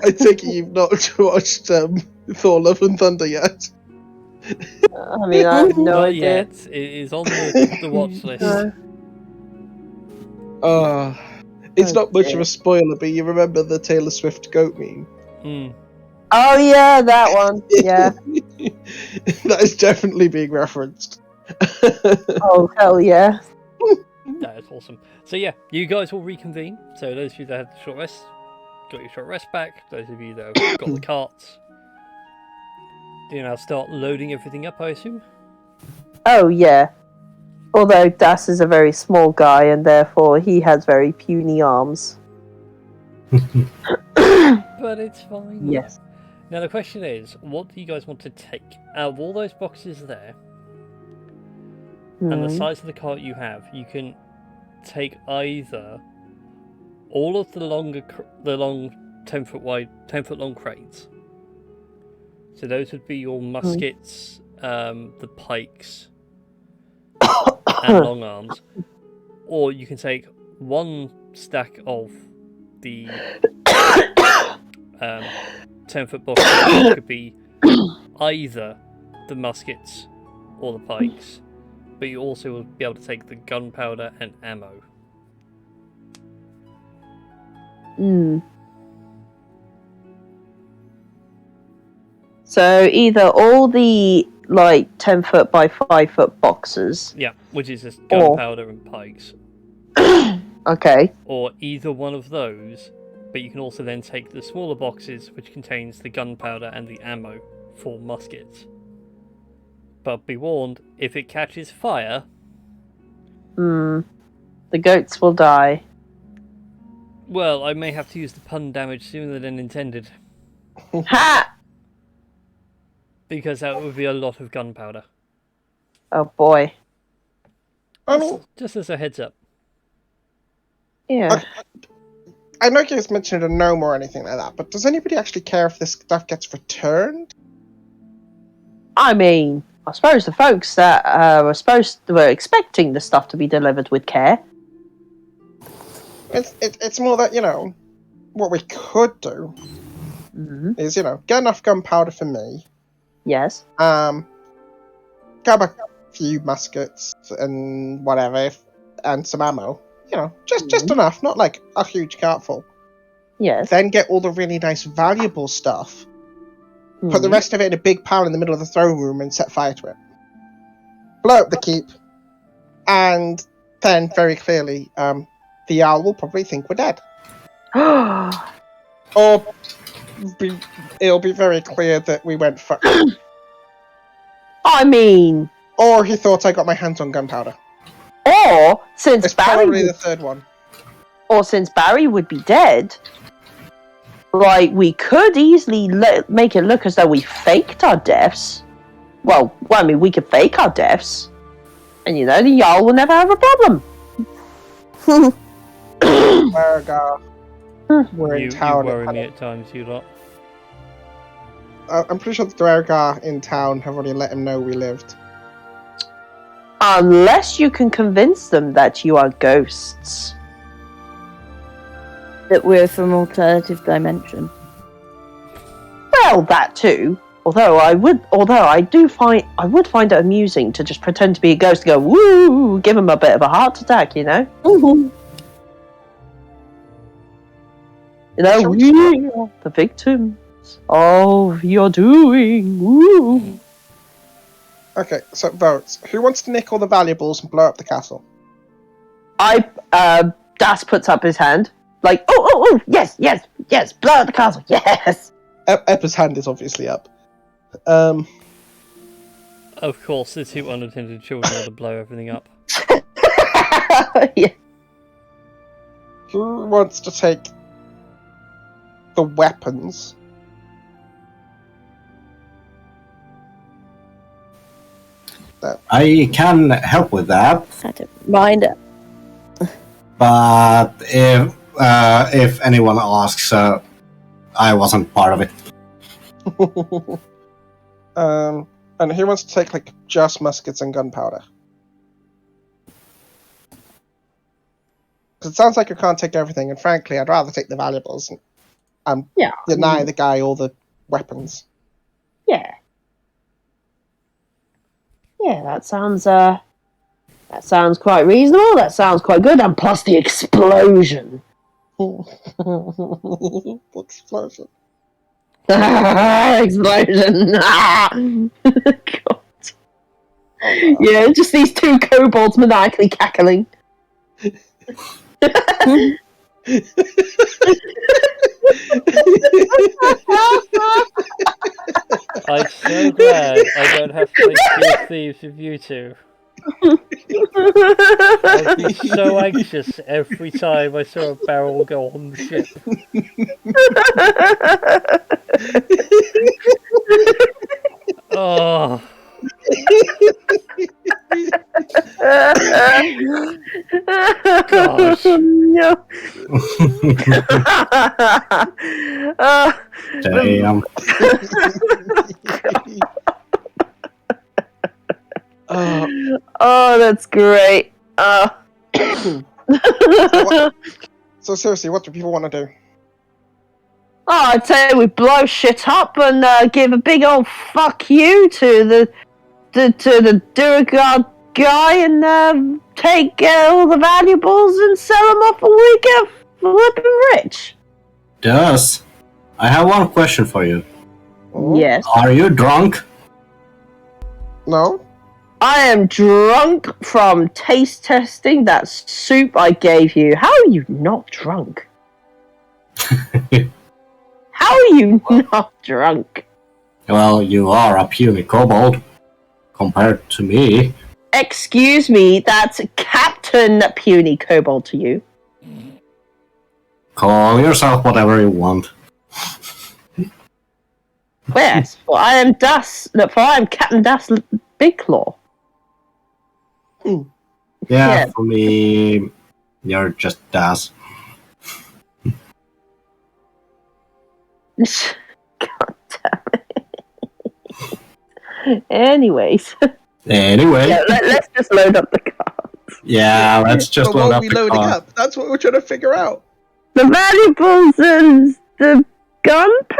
I take it you've not watched Thor Love and Thunder yet. I mean, I have no Not idea. yet. It is on the watch list. It's Oh, not much dear. of a spoiler, but you remember the Taylor Swift goat meme? Mm. Oh yeah, that one. Yeah. That is definitely being referenced. Oh hell yeah. That is awesome. So yeah, you guys will reconvene. So those of you that had the short rest, got your short rest back. Those of you that have got the carts, do you now start loading everything up, I assume? Oh yeah. Although Das is a very small guy and therefore he has very puny arms. But it's fine. Yes. Now the question is, what do you guys want to take? Out of all those boxes there, and the size of the cart you have, you can take either all of the long 10-foot wide, 10-foot long crates. So those would be your muskets, the pikes, and long arms. Or you can take one stack of the 10-foot boxes, which could be either the muskets or the pikes, but you also will be able to take the gunpowder and ammo. So either all the 10-foot by 5-foot boxes. Yeah, which is just gunpowder and pikes. Okay. Or either one of those, but you can also then take the smaller boxes, which contains the gunpowder and the ammo for muskets. But be warned, if it catches fire... The goats will die. Well, I may have to use the pun damage sooner than intended. Ha! Because that would be a lot of gunpowder. Oh boy. I mean, Just as a heads up. Yeah. I know you guys mentioned a gnome or anything like that, but does anybody actually care if this stuff gets returned? I mean, I suppose the folks that were expecting the stuff to be delivered with care. It's more that, what we could do is, get enough gunpowder for me. Yes. Grab a few muskets and whatever, and some ammo. Just enough, not like a huge cart full. Yes. Then get all the really nice, valuable stuff. Put the rest of it in a big pile in the middle of the throne room and set fire to it. Blow up the keep. And then, very clearly, the owl will probably think we're dead. Or it'll be very clear that we went fuck. I mean... Or he thought I got my hands on gunpowder. Or, since It's Barry... probably the third one. Or since Barry would be dead... we could easily make it look as though we faked our deaths. Well, I mean, we could fake our deaths. And, the Jarl will never have a problem. Dwergar. We're in You town. worry me at times, you lot. I'm pretty sure the Dwergar in town have already let him know we lived. Unless you can convince them that you are ghosts. That we're from alternative dimension. Well, that too. Although I would find it amusing to just pretend to be a ghost and go, woo, give him a bit of a heart attack, Mm-hmm. We are the victims of your doing. Woo. Okay, so votes. Who wants to nick all the valuables and blow up the castle? Das puts up his hand. Yes, blow up the castle, yes. Eppa's hand is obviously up. Of course, the two unattended children want to blow everything up. Yeah. Who wants to take the weapons? I can help with that, I don't mind it. but if anyone asks, I wasn't part of it. And who wants to take just muskets and gunpowder? Because it sounds like you can't take everything, and frankly, I'd rather take the valuables and deny the guy all the weapons. Yeah. Yeah, that sounds quite reasonable. That sounds quite good. And plus the explosion. Explosion. Explosion. God. Yeah, just these two kobolds maniacally cackling. I'm so glad I don't have to play Sea of Thieves with you two. I'd be so anxious every time I saw a barrel go on the ship. Oh. Gosh. No. Damn. Oh, that's great. So seriously, what do people want to do? Oh, I'd say we blow shit up and give a big old fuck you to the Duragard guy and take all the valuables and sell them off and we get flipping rich. Does I have one question for you? Yes. Are you drunk? No. I am drunk from taste testing that soup I gave you. How are you not drunk? How are you not drunk? Well, you are a puny kobold compared to me. Excuse me, that's Captain Puny Kobold to you. Call yourself whatever you want. Yes, for I am Captain Das Big Claw. Yeah, Yeah. for me, you're just Das. God damn it. Anyways, Anyway, yeah, let's just load up the cards. yeah, let's just But what load are up we the loading car. up? That's what we're trying to figure out. The valuables and the gunpowder?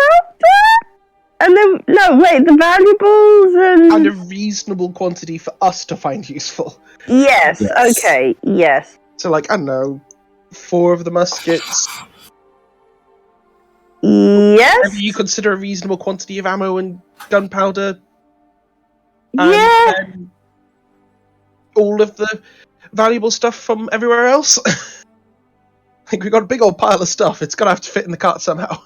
And then, no, wait, the valuables And a reasonable quantity for us to find useful. Yes, Yes. okay, yes. So, like, I don't know, 4 of the muskets. Yes? Whatever you consider a reasonable quantity of ammo and gunpowder. And Yeah. then all of the valuable stuff from everywhere else. I think we've got a big old pile of stuff. It's gonna have to fit in the cart somehow.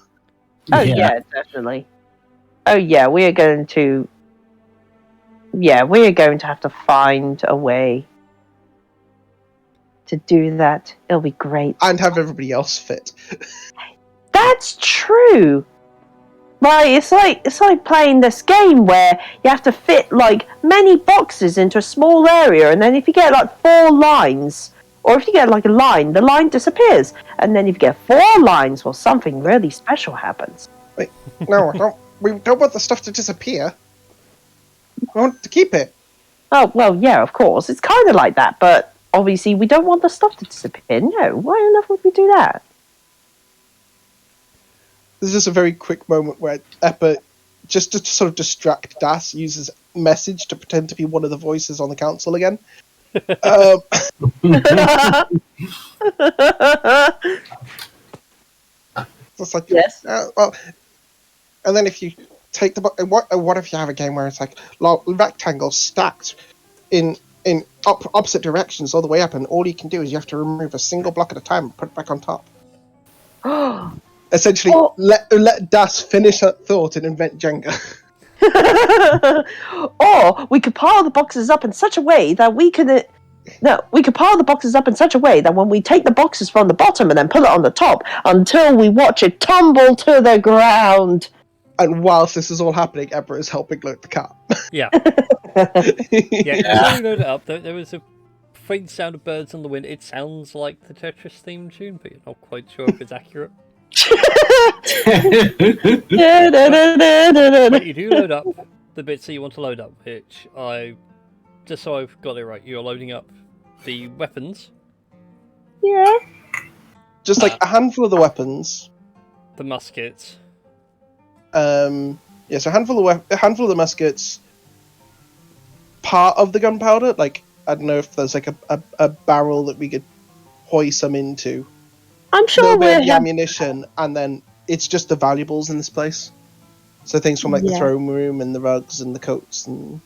Oh, yeah, definitely. Oh, yeah, we are going to... Yeah, we are going to have to find a way to do that. It'll be great. And have everybody else fit. That's true. Like it's like playing this game where you have to fit like many boxes into a small area, and then if you get like 4 lines, or if you get like a line, the line disappears, and then if you get 4 lines, well, something really special happens. No, we don't want the stuff to disappear. We want to keep it. Oh well, yeah, of course, it's kind of like that, but obviously we don't want the stuff to disappear. No, why on earth would we do that? There's just a very quick moment where Eppa, just to sort of distract Das, uses message to pretend to be one of the voices on the council again. It's like, Yes. well, and then if you take the what if you have a game where it's like rectangles stacked in opposite directions all the way up, and all you can do is you have to remove a single block at a time and put it back on top. Essentially, Oh. let Das finish that thought and invent Jenga. Or we could pile the boxes up in such a way that we could pile the boxes up in such a way that when we take the boxes from the bottom and then put it on the top until we watch it tumble to the ground. And whilst this is all happening, Ebra is helping load the car. Yeah. Yeah, when we load it up, there was a faint sound of birds on the wind. It sounds like the Tetris theme tune, but you're not quite sure if it's accurate. But you do load up the bits that you want to load up, which just so I've got it right, you're loading up the weapons, Yeah. Just like a handful of the weapons. the muskets. So a handful of the muskets. Part of the gunpowder, like I don't know if there's like a barrel that we could hoist some into. I'm A sure little bit we'll of the have... ammunition, and then it's just the valuables in this place. So things from like the Yeah. throne room and the rugs and the coats and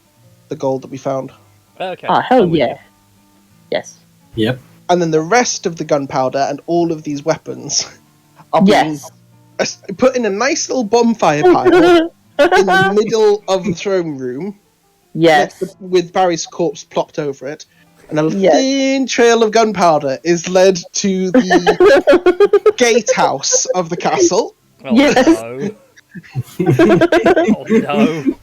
the gold that we found. Okay. Oh, hell I'm with yeah. you. Yes. Yep. And then the rest of the gunpowder and all of these weapons are being Yes. put in a nice little bonfire pile in the middle of the throne room. Yes. With Barry's corpse plopped over it. And a Yes. thin trail of gunpowder is led to the gatehouse of the castle. Oh Yes. no. Oh no.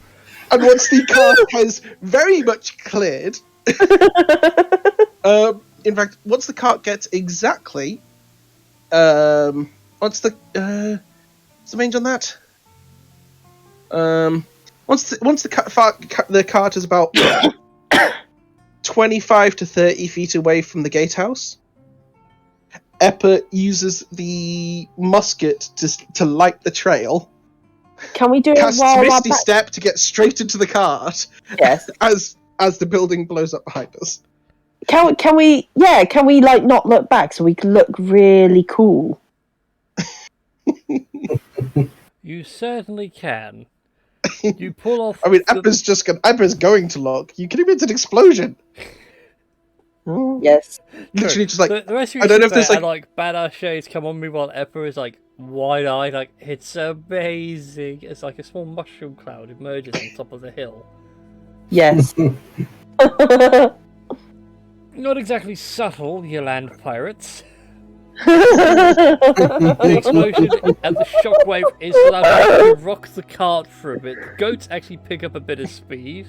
And once the cart has very much cleared, in fact, once the cart gets exactly what's the range on that? Once the cart is about 25 to 30 feet away from the gatehouse, Eppa uses the musket to light the trail. Can we do it Casts while Misty our Step to get straight into the cart. Yes. As the building blows up behind us. Can we like not look back so we can look really cool? You certainly can. You pull off. I mean, Eppa's going to look. You can even it's an explosion. Yes. Literally just like the rest of you I don't know if there's like badass shades come on me while Eppa is like wide-eyed, like it's amazing. It's like a small mushroom cloud emerges on top of the hill. Yes. Not exactly subtle, you land pirates. The explosion and the shockwave is loud to rock the cart for a bit. The goats actually pick up a bit of speed.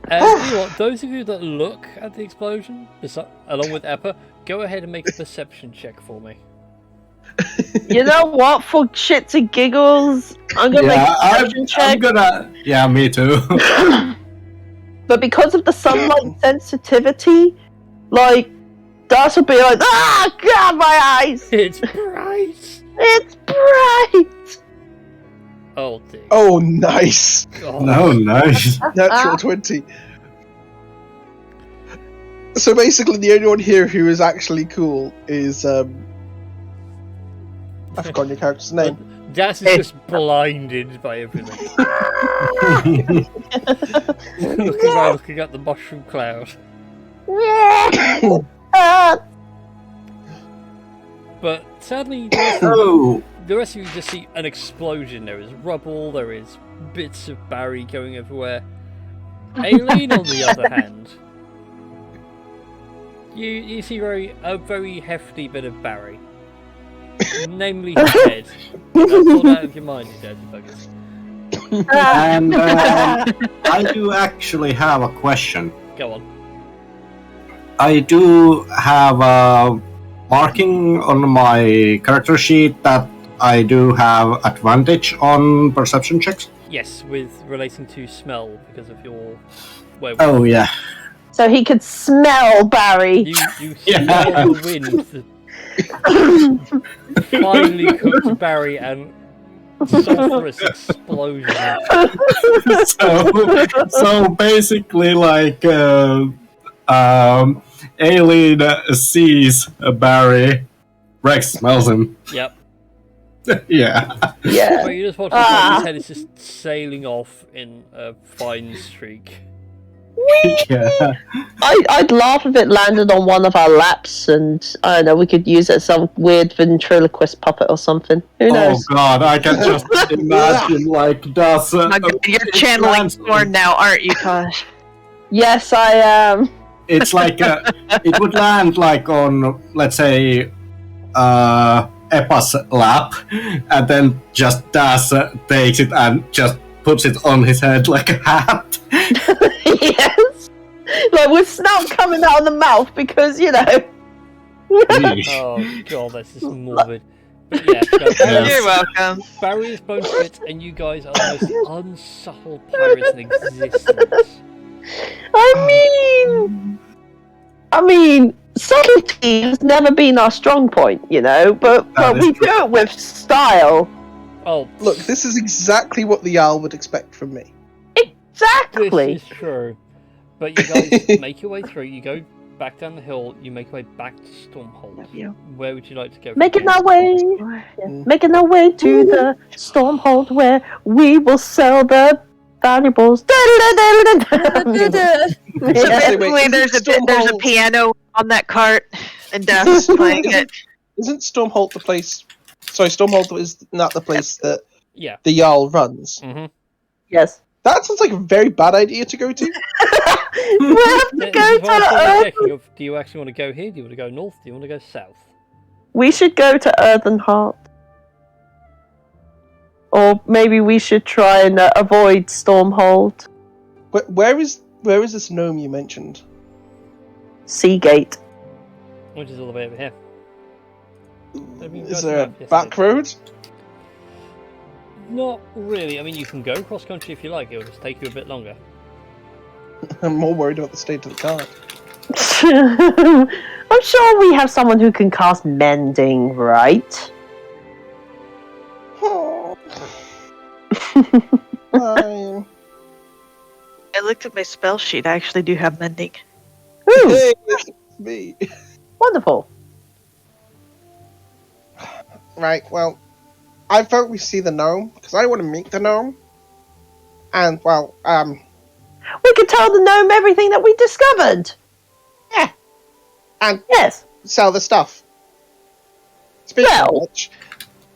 And you know what, those of you that look at the explosion, along with Eppa, go ahead and make a perception check for me. You know what? For shits and giggles, I'm gonna make a perception check. Yeah, me too. But because of the sunlight sensitivity, like, Das will be like, ah, God, my eyes! It's bright! It's bright! Oh dear. oh, nice. God. No, nice. Natural 20. So basically, the only one here who is actually cool is I've forgotten your character's name. Das is just blinded by everything. looking at the mushroom cloud. But sadly, the rest of you just see an explosion. There is rubble, there is bits of Barry going everywhere. Aileen, on the other hand, you see a very hefty bit of Barry. Namely his head. That's all out of your mind, you dirty buggers. And I do actually have a question. Go on. I do have a marking on my character sheet that I do have advantage on perception checks. Yes, with relating to smell because of your werewolf. Oh yeah. So he could smell Barry. You smell the wind. Finely cooked Barry and sulphurous explosion. so basically, like Aileen sees Barry, Rex smells him. Yep. Yeah. Yeah. But you just watch his head is just sailing off in a fine streak. Yeah. I'd laugh if it landed on one of our laps and, I don't know, we could use it as some weird ventriloquist puppet or something. Who knows? Oh god, I can just imagine, like, does... My God, you're channeling Thorn now, aren't you, Tosh? Yes, I am. It's like, it would land, like, on, let's say, Eppa's lap, and then just Das takes it and just puts it on his head like a hat. Yes. Like with snout coming out of the mouth because, you know. Oh god, that's just morbid. But yeah, You're welcome. Barry is bone fit, and you guys are the most unsubtle pirates in existence. I mean, subtlety has never been our strong point, you know, but we do it with style. Oh, Look, this is exactly what the Jarl would expect from me. Exactly. this is true. But you guys make your way through. You go back down the hill. You make your way back to Stormhold. Where would you like to go? Making our way to the Stormhold where we will sell the valuables. So basically, there's a piano on that cart, and Duff's playing it. Isn't Stormhold the place? Sorry, Stormhold is not the place that Yeah. the Jarl runs. Mm-hmm. Yes. That sounds like a very bad idea to go to. We have to go to Earth. Do you actually want to go here? Do you want to go north? Do you want to go south? We should go to Earthenheart. Or maybe we should try and avoid Stormhold. Where is this gnome you mentioned? Seagate. Which is all the way over here. Have you Is guys there a mapped? Yes, back road? Not really. I mean, you can go cross country if you like. It'll just take you a bit longer. I'm more worried about the state of the car. I'm sure we have someone who can cast mending, right? Oh. Fine. I looked at my spell sheet. I actually do have mending. Ooh, Hey, it's me. wonderful. Right, well, I vote we see the gnome, because I want to meet the gnome. And, well, We could tell the gnome everything that we discovered. and Yes. sell the stuff. Speaking Well. of which,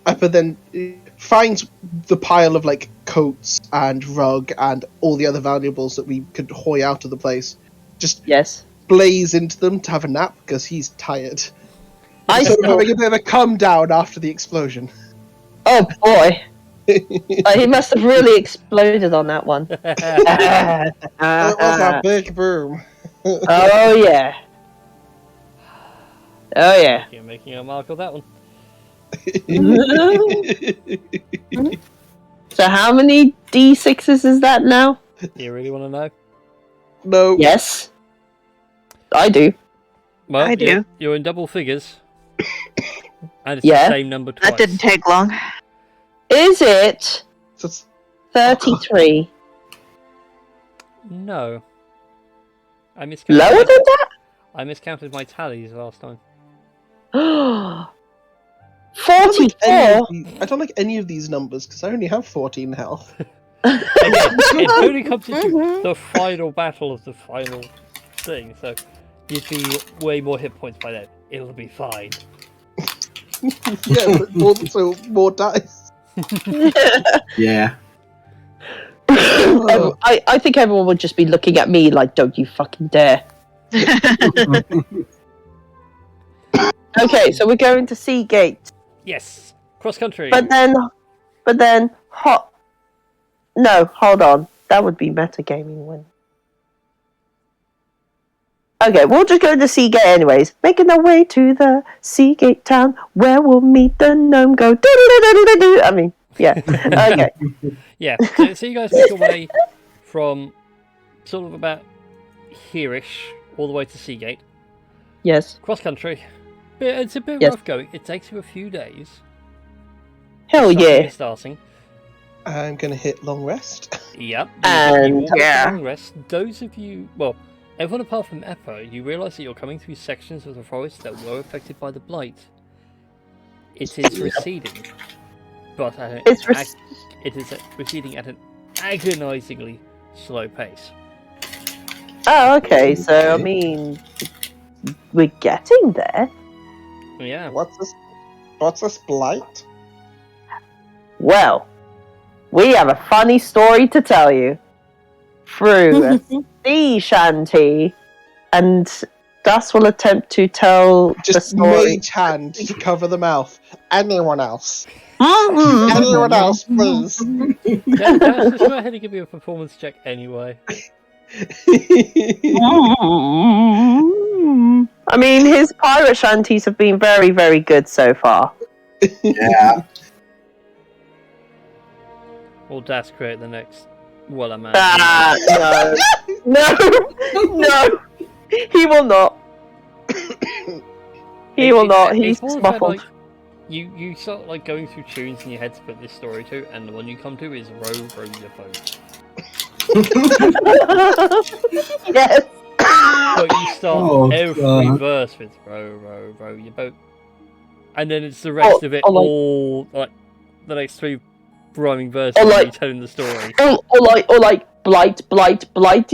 but then finds the pile of, like, coats and rug and all the other valuables that we could hoy out of the place. Just Yes. blaze into them to have a nap, because he's tired. I So we're still... having a bit of a come down after the explosion. Oh boy. He must have really exploded on that one. It was a big boom. Oh yeah. Oh yeah. You're making a mark of that one. So how many D6s is that now? Do you really want to know? No. Yes. I do. Well, I do. You're in double figures. And it's Yeah. the same number twice. That didn't take long. Is it So it's- 33? No. I miscounted. Lower than I miscounted my tallies last time. that? I don't like any 44? of these- I don't like any of these numbers, because I only have 14 health. Again, it only comes into the final battle of the final thing, so you'd be way more hit points by then. It'll be fine. Yeah, but also more dice. Yeah. I think everyone would just be looking at me like, don't you fucking dare. Okay, so we're going to Seagate. Yes! Cross country! But then, no, hold on. That would be metagaming win. Okay, we'll just go to Seagate anyways. Making our way to the Seagate town where we'll meet the gnome. Go do-do-do-do-do-do. I mean, yeah. Okay. Yeah, so you guys make your way from sort of about here-ish all the way to Seagate. Yes. Cross country. It's a bit Yes. rough going. It takes you a few days. Hell yeah. Starting. I'm gonna hit long rest. Yep. And- you walk up Yeah. the long rest. Those of you, well, everyone apart from Eppa, you realise that you're coming through sections of the forest that were affected by the blight. It is receding, but at It's it is receding at an agonisingly slow pace. Oh, okay. So, I mean, we're getting there. Yeah. What's this? What's this blight? Well, we have a funny story to tell you. Through a sea shanty, and Gus will attempt to tell the Just story. mage hand to cover the mouth. Anyone else? Anyone else, please? Yeah, just go ahead and give me a performance check anyway. I mean, his pirate shanties have been very, very good so far. Yeah. Or Das create the next Weller man. No, no, he will not. He will not. He's more about, muffled. like, you start like going through tunes in your head to put this story to, and the one you come to is row your boat. Yes. But you start Oh, every God. verse with row your boat, and then it's the rest of it or like- all like the next three rhyming verses Or of like- you telling the story. Or like blighty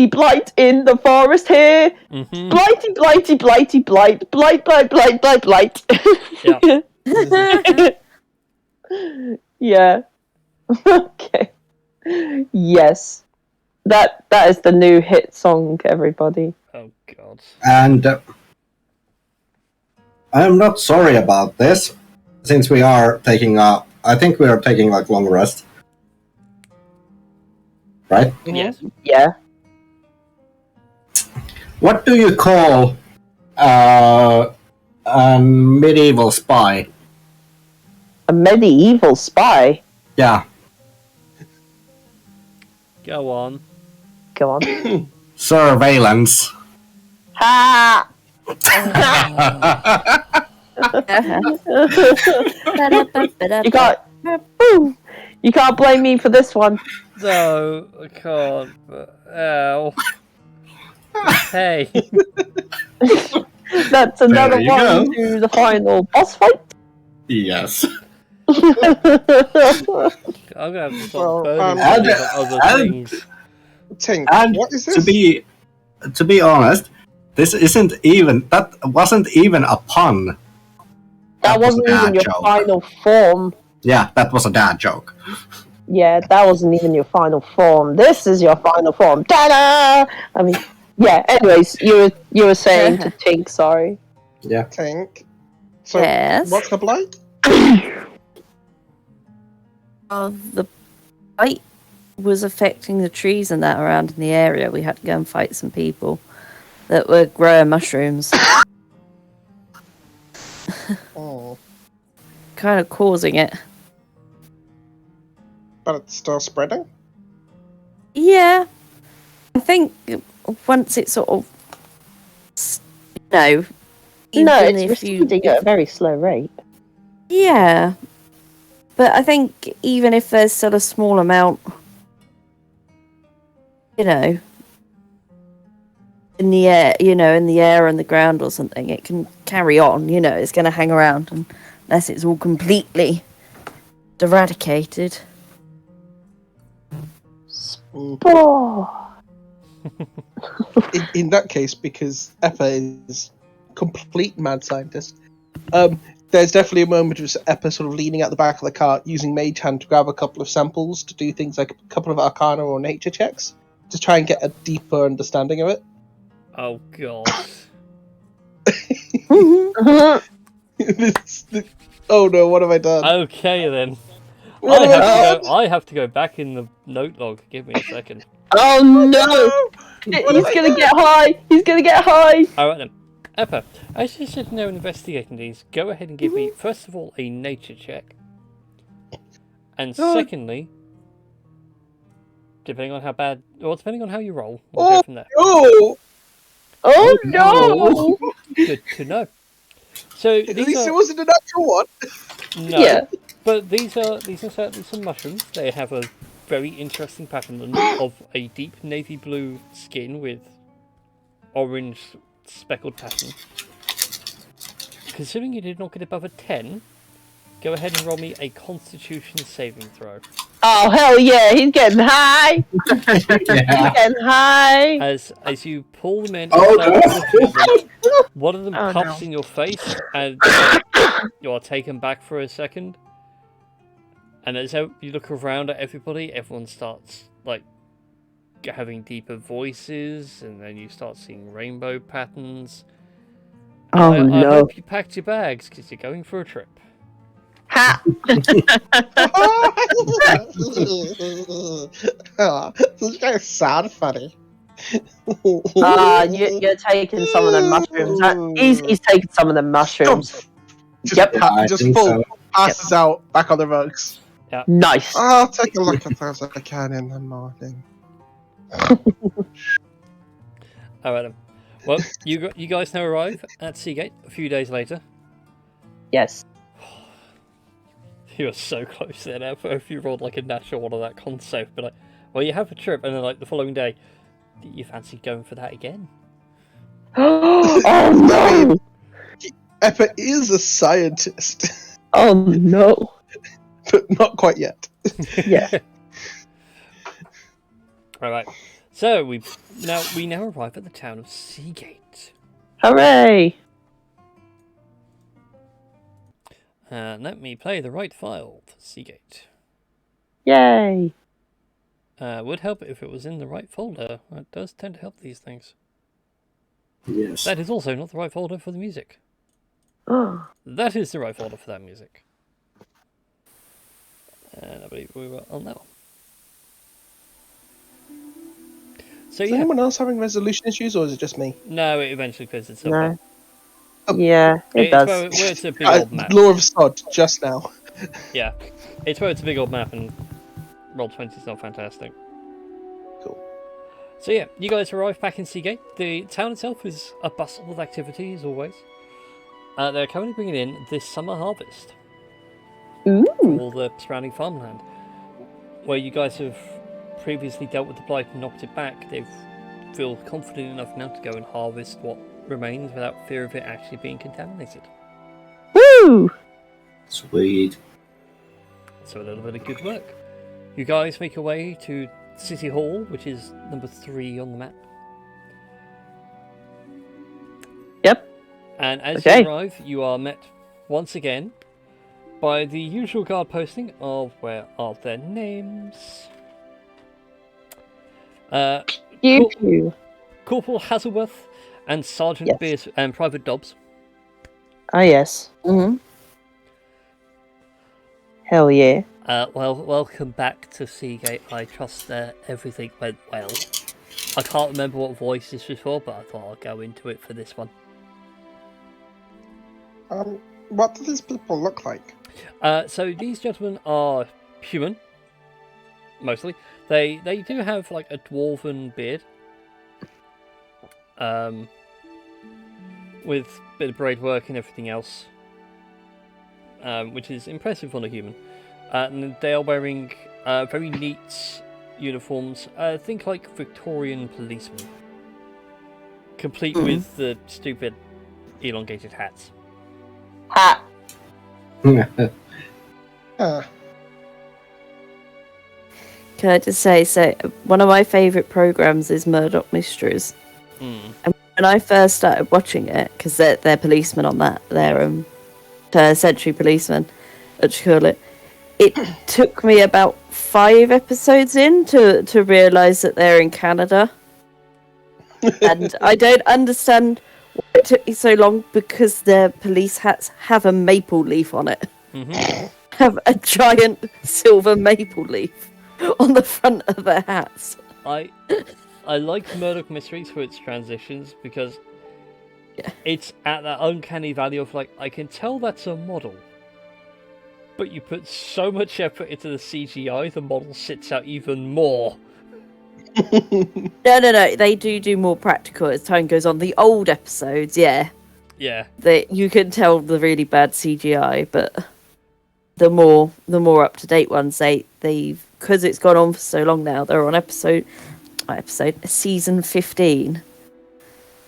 blight in the forest here. Mm-hmm. Blighty blight. Yeah. Yeah. Okay. Yes. That is the new hit song, everybody. Oh God. And I'm not sorry about this, since we are taking I think we are taking like long rest. Right? Yes. Yeah. What do you call A medieval spy. A medieval spy. Yeah. Go on. Go on. Surveillance. Ha! You can't. Woo. You can't blame me for this one. No, I can't. Ow. Hey. That's another There you one go. to the final boss fight. Yes. I'm gonna have to start burning and- money on other and- things. Tink, And what is this? to be honest, this wasn't even a pun. That was a wasn't even dad your joke. final form. Yeah, that was a dad joke. Yeah, that wasn't even your final form. This is your final form. Ta-da! I mean, yeah. Anyways, you were saying to Tink, sorry. Yeah. Tink. So, Yes. what's the blight? Of the fight was affecting the trees and that around in the area. We had to go and fight some people that were growing mushrooms, Oh, kind of causing it. but it's still spreading? Yeah, I think once it sort of, No, even it's if you, receding at a very slow rate. yeah, but I think even if there's still a small amount, in the air, in the air and the ground or something, it can carry on. It's going to hang around unless it's all completely eradicated. Oh. In that case, because Eppa is complete mad scientist, there's definitely a moment of Eppa sort of leaning out the back of the cart, using Mage Hand to grab a couple of samples to do things like a couple of Arcana or Nature checks to try and get a deeper understanding of it. Oh god. Oh no, what have I done? Okay then. What have I done? I have to go back in the note log. Give me a second. Oh no! He's gonna get high! He's gonna get high! Alright then. Eppa, as you're sitting there investigating these, go ahead and give me, first of all, a nature check. And secondly, depending on how you roll, we'll go from there. Oh, Oh no! Good to know. So at these least are it wasn't a natural one. no, Yeah. but these are certainly some mushrooms. They have a very interesting pattern of a deep navy blue skin with orange speckled pattern. Considering you did not get above a 10, go ahead and roll me a Constitution saving throw. Oh hell yeah! He's getting high. He's Yeah. getting high. As you pull them in, Oh, and start looking at them, one of them Oh, puffs no. in your face, and you are taken back for a second. And as you look around at everybody, everyone starts like having deeper voices, and then you start seeing rainbow patterns. Oh I no! hope you packed your bags because you're going for a trip. Ha! This guy's sad funny. You're taking some of them mushrooms. He's taking some of them mushrooms. Just, Yep. Yeah, I just think full so. passes out back on the rugs. Nice. I'll take a look at those if I can in the morning. Alright then. Well, you guys now arrive at Seagate a few days later. Yes. You are so close there now. If you rolled like a natural one of that con save, but like, well, you have a trip, and then like the following day, you fancy going for that again? Oh no! Eppa is a scientist, Oh no! but not quite yet. Yeah. Alright. So we now arrive at the town of Seagate. Hooray! Let me play the right file for Seagate. Yay! Would help if it was in the right folder. It does tend to help these things. Yes. That is also not the right folder for the music. Oh. That is the right folder for that music. And I believe we were on that one. So Is yeah, anyone else having resolution issues, or is it just me? no, it eventually clears itself No. up. Yeah, it It's does. where it's a big old map. Law of Sod, just now. Yeah, it's where it's a big old map, and Roll20 is not fantastic. Cool. So yeah, you guys arrive back in Seagate. The town itself is a bustle of activity as always. They're currently bringing in this summer harvest from Ooh. all the surrounding farmland. Where you guys have previously dealt with the blight and knocked it back, they feel confident enough now to go and harvest what remains without fear of it actually being contaminated. Woo! Sweet. So a little bit of good work. You guys make your way to City Hall, which is number 3 on the map. Yep. And as Okay. you arrive, you are met once again by the usual guard posting of where are their names? You. Corporal Hazelworth and Sergeant Yes. Beers and Private Dobbs. Ah, yes. Mm-hmm. Hell yeah. Well, welcome back to Seagate. I trust everything went well. I can't remember what voice this was for, but I thought I'll go into it for this one. What do these people look like? So these gentlemen are human, mostly. They do have like a dwarven beard, with a bit of braid work and everything else, which is impressive on a human. And they are wearing very neat uniforms. Think like Victorian policemen, complete with the stupid elongated hats. Ha. Uh, Can I just say, so one of my favourite programs is Murdoch Mysteries. Mm. And when I first started watching it, because they're policemen on that, they're century policemen, what you call it. It took me about 5 episodes in to realise that they're in Canada. And I don't understand why it took me so long, because their police hats have a maple leaf on it. Mm-hmm. Have a giant silver maple leaf on the front of their hats. I like Murdoch Mysteries for its transitions because it's at that uncanny valley of like, I can tell that's a model, but you put so much effort into the CGI, the model sits out even more. No, they do more practical as time goes on. The old episodes, yeah, you can tell the really bad CGI, but the more up to date ones, they've, because it's gone on for so long now. They're on season 15.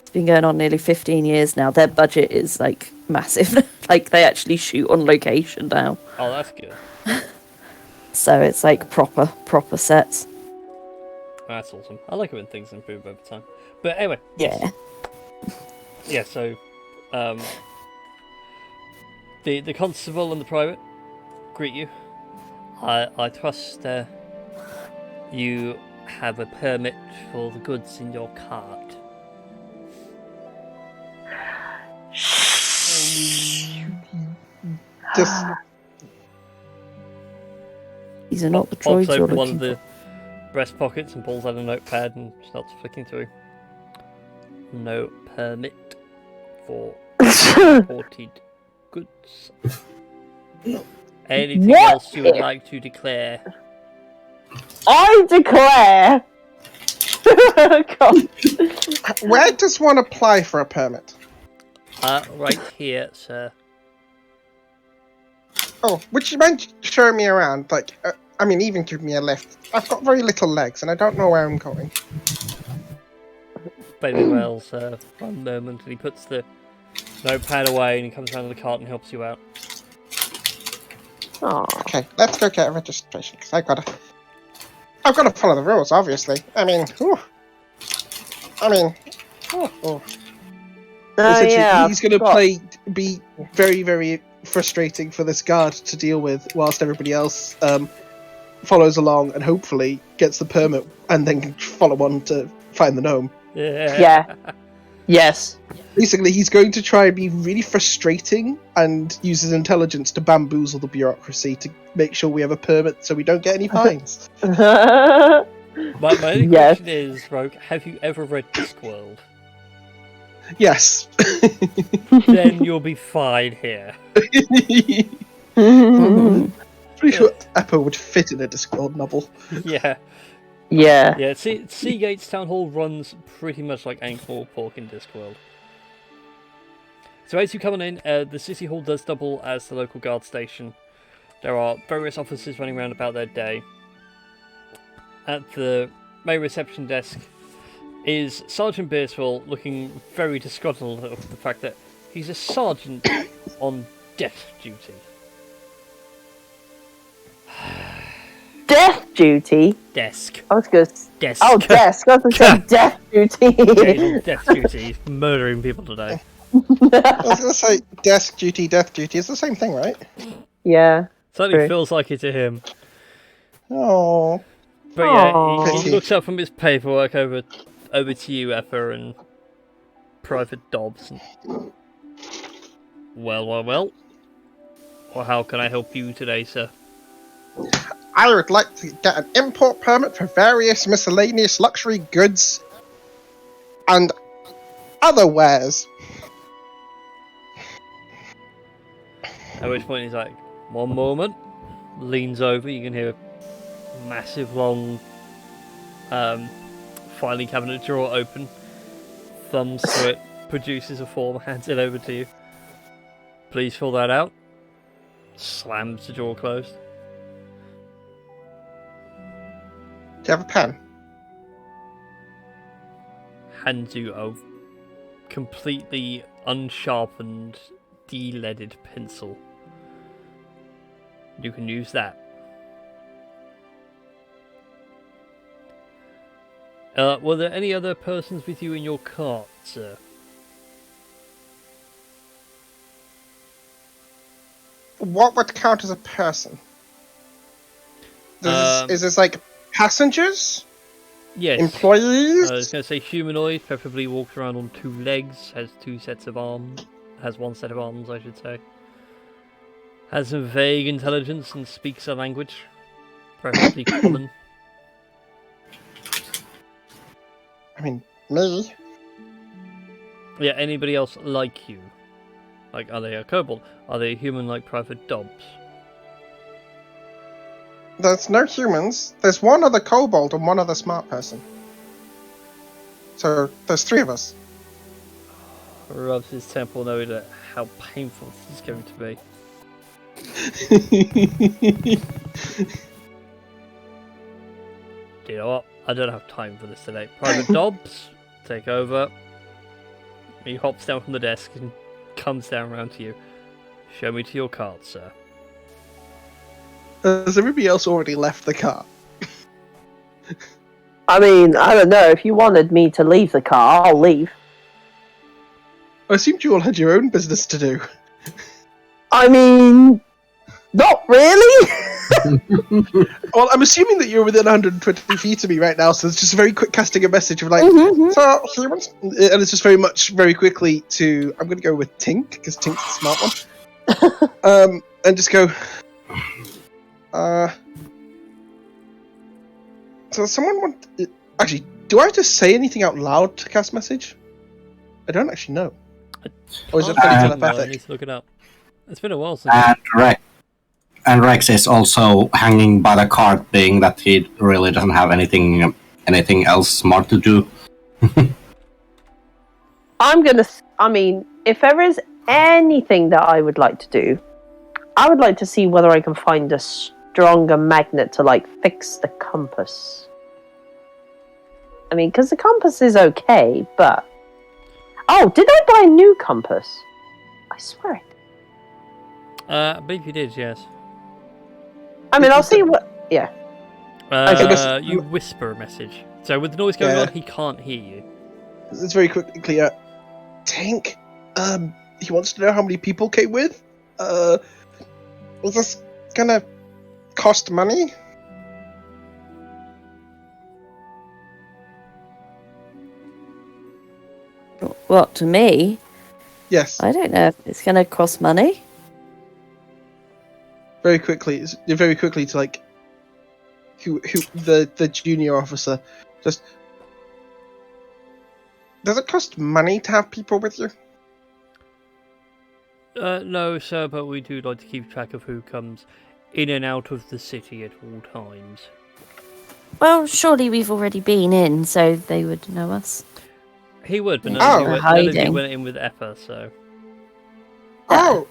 It's been going on nearly 15 years now. Their budget is like massive. Like they actually shoot on location now. Oh, that's good. So it's like proper sets. That's awesome. I like it when things improve over time. But anyway, Yeah. yeah. So, the constable and the private greet you. I trust you have a permit for the goods in your cart. just These are not the Pops droids you're open one looking of the breast pockets and pulls out a notepad and starts flicking through. No permit for imported goods. Anything What else you would if- like to declare? I declare. God. where does one apply for a permit? Right here, sir. Oh, would you mind showing me around? Like, I mean, even give me a lift. I've got very little legs, and I don't know where I'm going. Very well, sir. One moment, and he puts the notepad away, and he comes around to the cart and helps you out. Aw. Okay, let's go get a registration, because I've got to follow the rules, obviously. I mean, ooh. Oh, Essentially, yeah. he's going to be very, very frustrating for this guard to deal with, whilst everybody else follows along and hopefully gets the permit and then can follow on to find the gnome. Yeah. Yes. Basically, he's going to try and be really frustrating and use his intelligence to bamboozle the bureaucracy to make sure we have a permit so we don't get any fines. My only Yes. question is, Rogue, have you ever read Discworld? Yes. then you'll be fine here. Pretty sure Eppo would fit in a Discworld novel. Yeah. Yeah. Yeah, Seagate's Town Hall runs pretty much like Ankh Pork in Discworld. So as you come on in, the City Hall does double as the local guard station. There are various officers running around about their day. At the main reception desk is Sergeant Beersville, looking very disgruntled of the fact that he's a sergeant on death duty. Death duty? Desk. I was good. Desk. Oh, desk. I was going to say death duty. Yeah, he's on death duty. He's murdering people today. I was going to say desk duty, death duty. It's the same thing, right? Yeah. Certainly True. feels like it to him. Oh. But yeah, Aw. he looks up from his paperwork over to you, Effa, and Private Dobbs. And... Well. Well, how can I help you today, sir? I would like to get an import permit for various miscellaneous luxury goods and other wares. At which point he's like, one moment. Leans over, you can hear a massive long filing cabinet drawer open. Thumbs through it, produces a form, hands it over to you. Please fill that out. Slams the drawer closed. Do you have a pen? Hands you a completely unsharpened, de-leaded pencil. You can use that. Were there any other persons with you in your cart, sir? What would count as a person? Is this like passengers? Yes. Employees? I was going to say humanoid, preferably walks around on two legs, has two sets of arms. Has one set of arms, I should say. Has some vague intelligence and speaks a language. Preferably common. I mean, me. Yeah, anybody else like you? Like, are they a kobold? Are they human like Private Dobbs? There's no humans. There's one other kobold and one other smart person. So there's three of us. Rubs his temple knowing that how painful this is going to be. You know what? I don't have time for this today. Private Dobbs, take over. He hops down from the desk and comes down around to you. Show me to your cart, sir. Has everybody else already left the car? I mean, I don't know. If you wanted me to leave the car, I'll leave. I assumed you all had your own business to do. I mean, not really. Well, I'm assuming that you're within 120 feet of me right now, so it's just very quick casting a message of like, Mhm. so humans, and it's just very quickly to, I'm going to go with Tink, because Tink's the smart one, and just go, so someone want, actually, do I have to say anything out loud to cast message? I don't actually know. Or is it fully I need telepathic? to look it up. It's been a while since. And Rex is also hanging by the cart, being that he really doesn't have anything else smart to do. I mean, if there is anything that I would like to do, I would like to see whether I can find a stronger magnet to, like, fix the compass. I mean, because the compass is okay, but... Oh, did I buy a new compass? I swear it. I believe you did, yes. I mean, I'll see what... Yeah. You whisper a message. So with the noise going on, he can't hear you. It's very quickly, Tink, he wants to know how many people came with? Is this gonna cost money? What, to me? Yes. I don't know if it's going to cost money. Very quickly to like who the junior officer just Does it cost money to have people with you? No, sir, but we do like to keep track of who comes in and out of the city at all times. Well, surely we've already been in, so they would know us. He would, but Oh. none of you Hiding. went in with Eppa, so... Oh,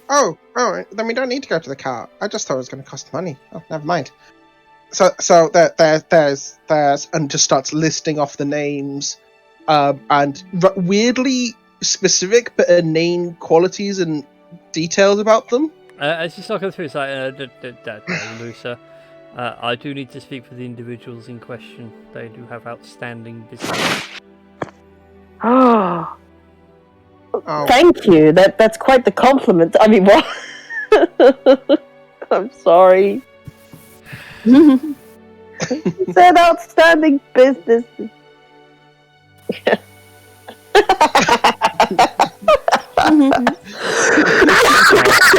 then we don't need to go to the car. I just thought it was going to cost money. Oh, never mind. So there's and just starts listing off the names, and weirdly specific but inane qualities and details about them. As you start going through, it's like, Lusa, I do need to speak with the individuals in question. They do have outstanding business. Oh, Oh, thank you. That's quite the compliment. I mean, what? I'm sorry. You said outstanding business.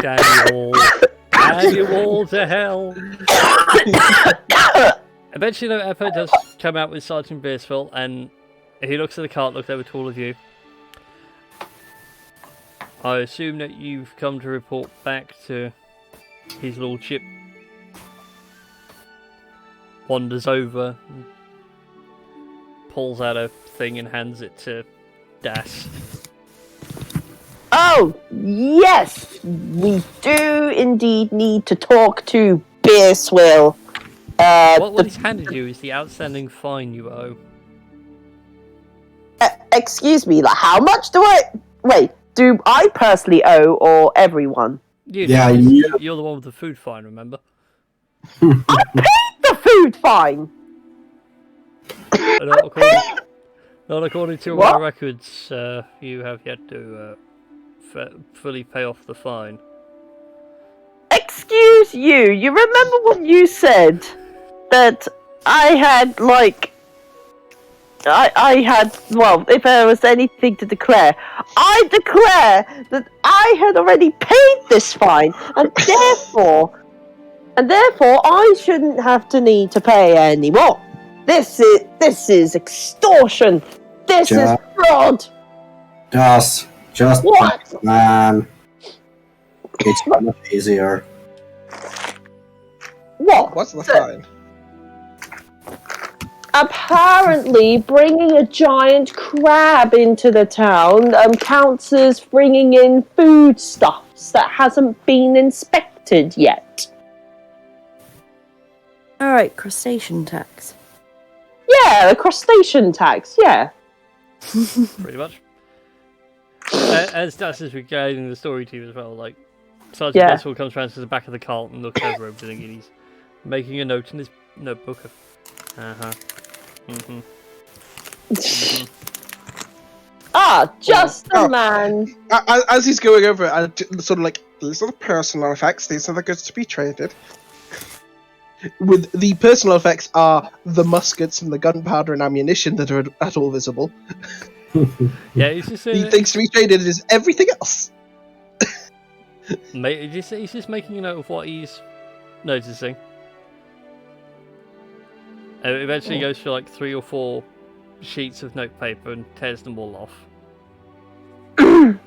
Damn you all to hell. Eventually, though, Eppa does come out with Sergeant Beersville, and he looks at the cart, looks over to all of you. I assume that you've come to report back to his lordship. Wanders over, and pulls out a thing and hands it to Das. Oh, yes! We do indeed need to talk to Beerswill. What he's handed you is the outstanding fine you owe. Excuse me, like, how much do I... Wait, do I personally owe, or everyone? You, Yeah, you're the one with the food fine, remember? I paid the food fine! Not according to What? our records, you have yet to fully pay off the fine. Excuse you, you remember what you said? That I had, like... I had, well, if there was anything to declare, I declare that I had already paid this fine, and therefore I shouldn't have to need to pay any more. This is extortion. This is fraud. Just What? man. It's much easier. What? what's the fine? Apparently, bringing a giant crab into the town counts as bringing in foodstuffs that hasn't been inspected yet. Alright, crustacean tax. Yeah, the crustacean tax, yeah. Pretty much. As Das is regarding the story to you as well, like, Sergeant Beersville comes round to the back of the cart and looks over everything, and he's making a note in his notebook of, Just the man. As he's going over it, I sort of like, these are the personal effects, these are the goods to be traded. With the personal effects are the muskets and the gunpowder and ammunition that are at all visible. Yeah, he's just The things to be traded is everything else. he's just making a note of what he's noticing. And eventually goes for like 3 or 4 sheets of notepaper and tears them all off. And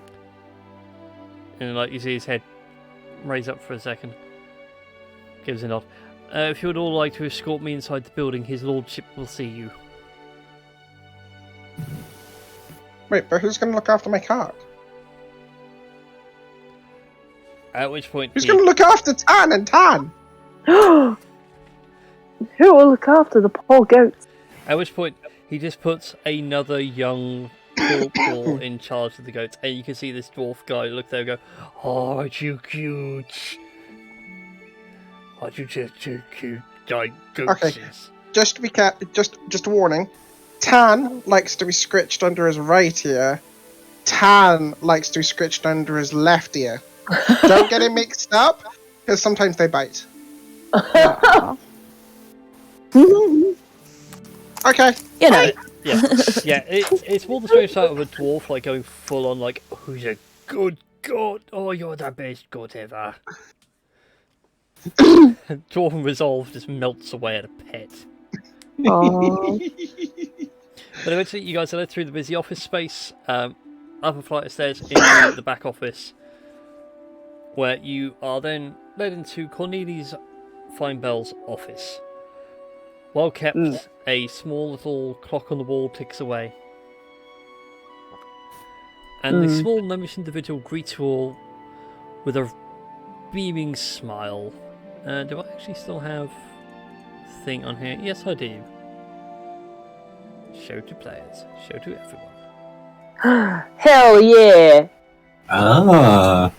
like you see his head raise up for a second. Gives a nod. If you would all like to escort me inside the building, his lordship will see you. Wait, but who's going to look after my cart? At which point Who's going to look after Tan and Tan? Who will look after the poor goats? At which point, he just puts another young corporal in charge of the goats, and you can see this dwarf guy look there and go, "Oh, aren't you cute? Aren't you just too cute, like goats?" Okay. Just to be just a warning. Tan likes to be scritched under his right ear. Tan likes to be scritched under his left ear. Don't get it mixed up, because sometimes they bite. Okay. You know. Yeah. It's more the strange sight of a dwarf like going full on like, "Who's a good god? Oh, you're the best god ever." Dwarf and Resolve just melts away at a pet. But eventually, you guys are led through the busy office space, up a flight of stairs into the back office, where you are then led into Cornelius Fumbles' office. Well kept, a small little clock on the wall ticks away. And the small gnomish individual greets you all with a beaming smile. Do I actually still have a thing on here? Yes, I do. Show to players. Show to everyone. Hell yeah! Ah.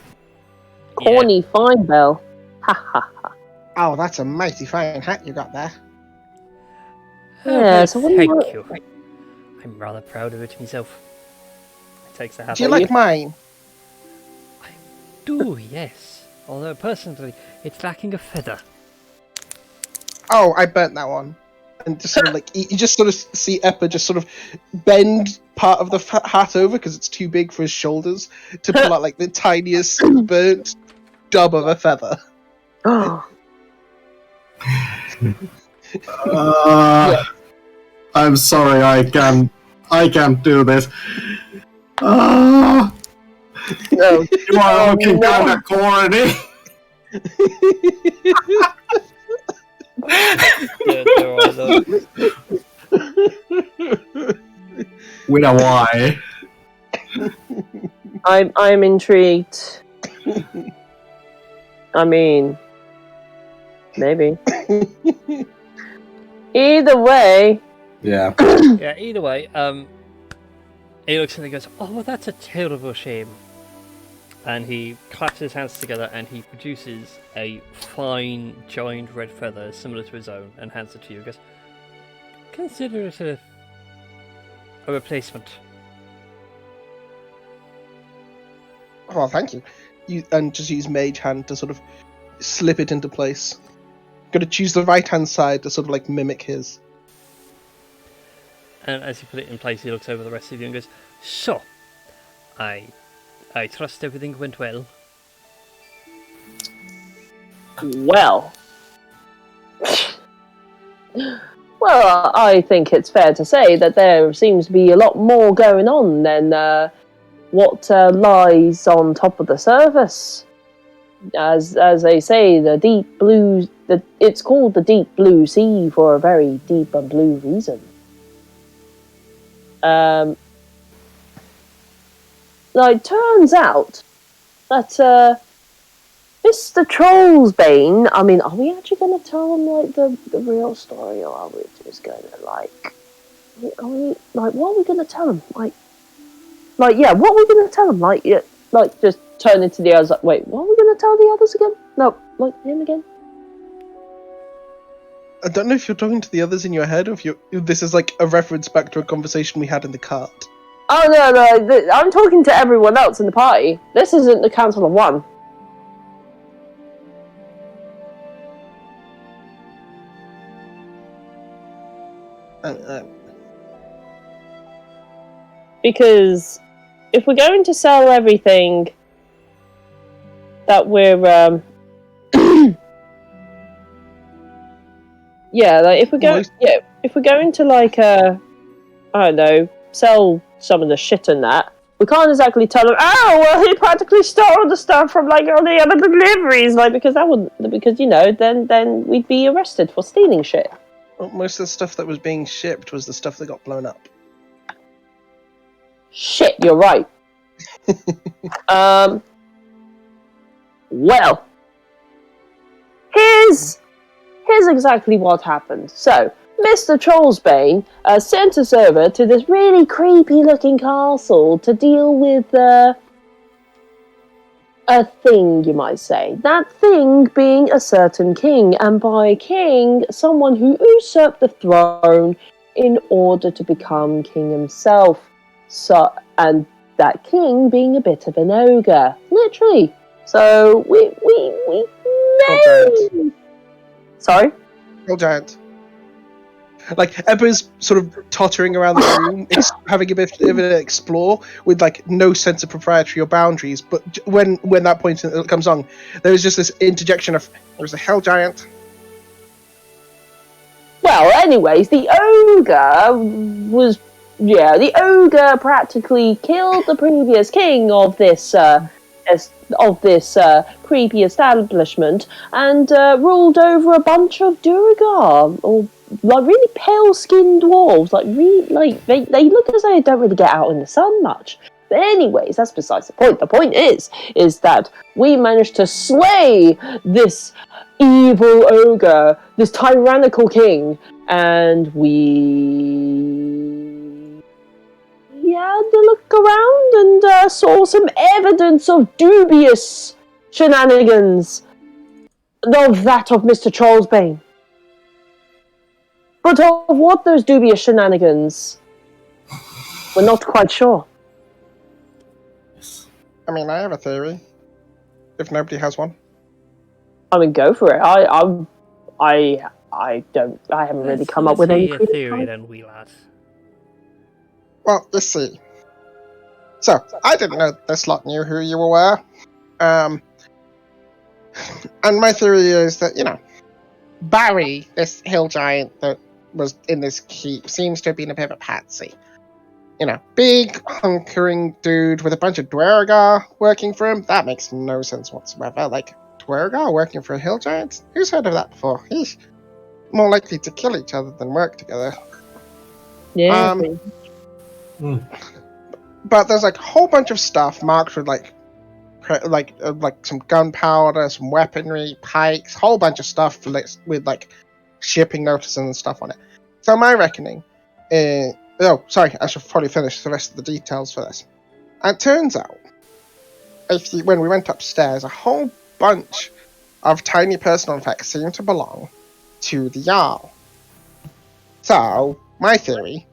Corny fine bell. Ha ha ha. Oh, that's a mighty fine hat you got there. Yeah, so what do you Thank you. I'm rather proud of it myself. He takes the hat Do you off. like mine? I do, yes. Although personally, it's lacking a feather. Oh, I burnt that one. And just sort of like, you just sort of see Eppa just sort of bend part of the hat over because it's too big for his shoulders to pull out like the tiniest burnt dub of a feather. I'm sorry, I can't do this. No. You are looking kind of corny. There are those. With a Y. I'm intrigued. I mean, maybe. Either way. Yeah. Yeah, either way, he looks and he goes, "Oh, well, that's a terrible shame." And he claps his hands together and he produces a fine, giant red feather similar to his own and hands it to you. He goes, "Consider it a replacement." Oh, thank you. And just use Mage Hand to sort of slip it into place. Got to choose the right hand side to sort of like mimic his. And as you put it in place, he looks over the rest of you and goes, "So, I trust everything went well." Well. Well, I think it's fair to say that there seems to be a lot more going on than what lies on top of the surface. As they say, the deep blue. It's called the deep blue sea for a very deep and blue reason. It turns out that Mr. Trollbane. I mean, are we actually going to tell him like the real story, or are we just going to like? Are we like? What are we going to tell him? Yeah, what are we going to tell him? Like just turn into the others. Like, wait, what are we going to tell the others again? No, like him again. I don't know if you're talking to the others in your head, or if this is like a reference back to a conversation we had in the cart. Oh no, I'm talking to everyone else in the party. This isn't the Council of One. Because if we're going to sell everything that we're if we're going to like I don't know, sell some of the shit in that, we can't exactly tell them, "Oh, well, he practically stole the stuff from like all the other deliveries," like because then we'd be arrested for stealing shit. Well, most of the stuff that was being shipped was the stuff that got blown up. Shit, you're right. Well, here's exactly what happened. So, Mr. Trollbane sent a server to this really creepy-looking castle to deal with a thing, you might say. That thing being a certain king, and by king, someone who usurped the throne in order to become king himself. So, and that king being a bit of an ogre, literally. So we made. Sorry. Real giant. Like Ebba's sort of tottering around the room, having a bit of an explore with like no sense of proprietary or boundaries. But when that point comes on, there is just this interjection of "There's a hell giant." Well, anyways, the ogre was the ogre practically killed the previous king of this creepy establishment and ruled over a bunch of Duragar, or like really pale-skinned dwarves. Like really, like they look as though they don't really get out in the sun much. But anyways, that's besides the point. The point is that we managed to slay this evil ogre, this tyrannical king, and we had to look around and saw some evidence of dubious shenanigans of that of Mr. Trollbane. But of what those dubious shenanigans, we're not quite sure. I mean, I have a theory. If nobody has one. I mean, go for it. I haven't really come up with any a theory then, wee lad. Well, let's see. So, I didn't know this lot knew who you were. And my theory is that, Barry, this hill giant that was in this keep, seems to have been a bit of a patsy. Big, hunkering dude with a bunch of Dwergar working for him. That makes no sense whatsoever. Like, Dwergar working for a hill giant? Who's heard of that before? He's more likely to kill each other than work together. Yeah. But there's like a whole bunch of stuff marked with like some gunpowder, some weaponry, pikes, whole bunch of stuff with like shipping notices and stuff on it. So my reckoning is... Oh, sorry, I should probably finish the rest of the details for this. And it turns out, when we went upstairs, a whole bunch of tiny personal effects seem to belong to the Jarl. So, my theory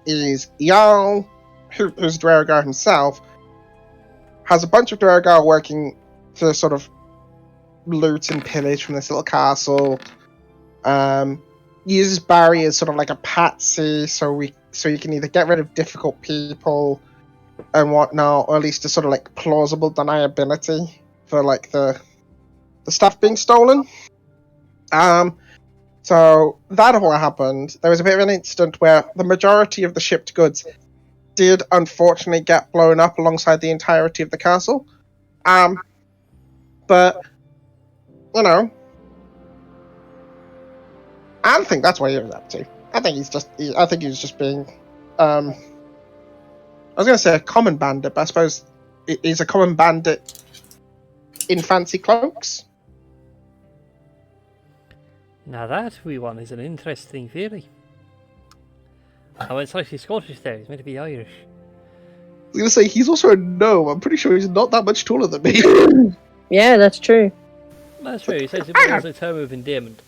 is Jarl, who's Dwergar himself, has a bunch of Dwergar working to sort of loot and pillage from this little castle. Uses Barry as sort of like a patsy, so you can either get rid of difficult people and whatnot, or at least a sort of like plausible deniability for like the stuff being stolen. So that all happened. There was a bit of an incident where the majority of the shipped goods did unfortunately get blown up alongside the entirety of the castle. But I don't think that's what he was up to. I think he was just being, I was going to say a common bandit, but I suppose he's a common bandit in fancy cloaks. Now that, wee one, is an interesting theory. Oh, it's actually Scottish there. He's meant to be Irish. I was going to say, he's also a gnome. I'm pretty sure he's not that much taller than me. Yeah, that's true. That's true. He says it was a term of endearment.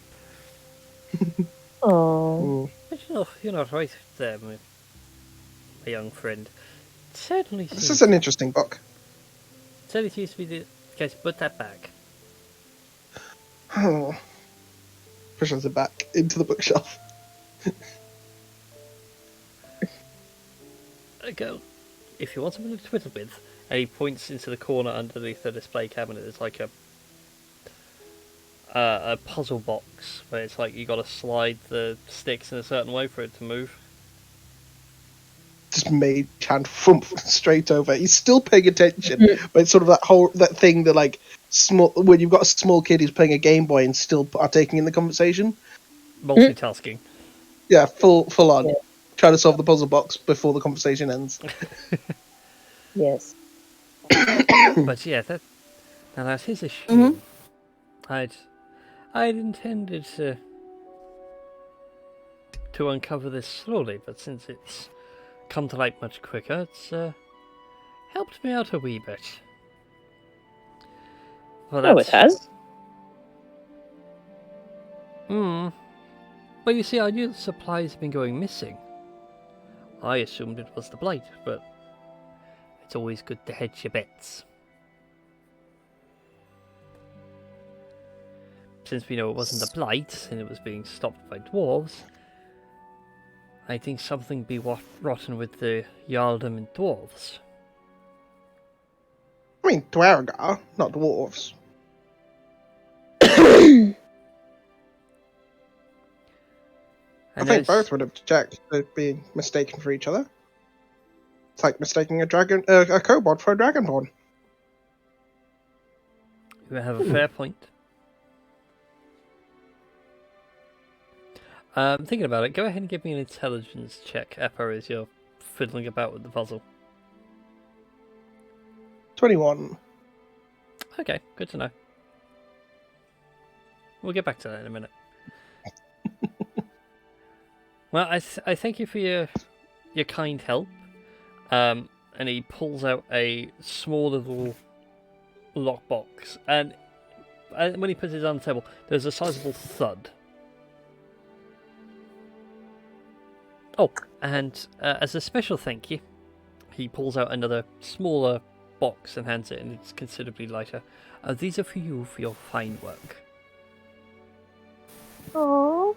Oh. But you're not right there, my young friend. It certainly This seems, is an interesting book. certainly seems to be the case. Put that back. Pushes it back into the bookshelf. Go. If you want something to twiddle with, and he points into the corner underneath the display cabinet. There's like a puzzle box where it's like you got to slide the sticks in a certain way for it to move. Just made hand thump straight over. He's still paying attention, but it's sort of that thing that like small when you've got a small kid who's playing a Game Boy and still partaking in the conversation. Multitasking. Yeah, full on. Yeah. Trying to solve the puzzle box before the conversation ends. Yes. But yeah, that's his issue. I'd intended to uncover this slowly, but since it's come to light much quicker, it's helped me out a wee bit. Well, Oh, it has. Well, you see, I knew the supplies had been going missing. I assumed it was the blight, but it's always good to hedge your bets. Since we know it wasn't the blight and it was being stopped by dwarves, I think something be rotten with the Jarldom and dwarves. I mean, Dwergar, not dwarves. I think both would object to being mistaken for each other. It's like mistaking a kobold for a dragonborn. You have a fair point. Thinking about it, go ahead and give me an intelligence check, Eppa, as you're fiddling about with the puzzle. 21. Okay, good to know. We'll get back to that in a minute. Well, I thank you for your kind help. And he pulls out a small little lockbox, and when he puts it on the table, there's a sizable thud. Oh, and as a special thank you, he pulls out another smaller box and hands it, and it's considerably lighter. These are for you for your fine work. Aww.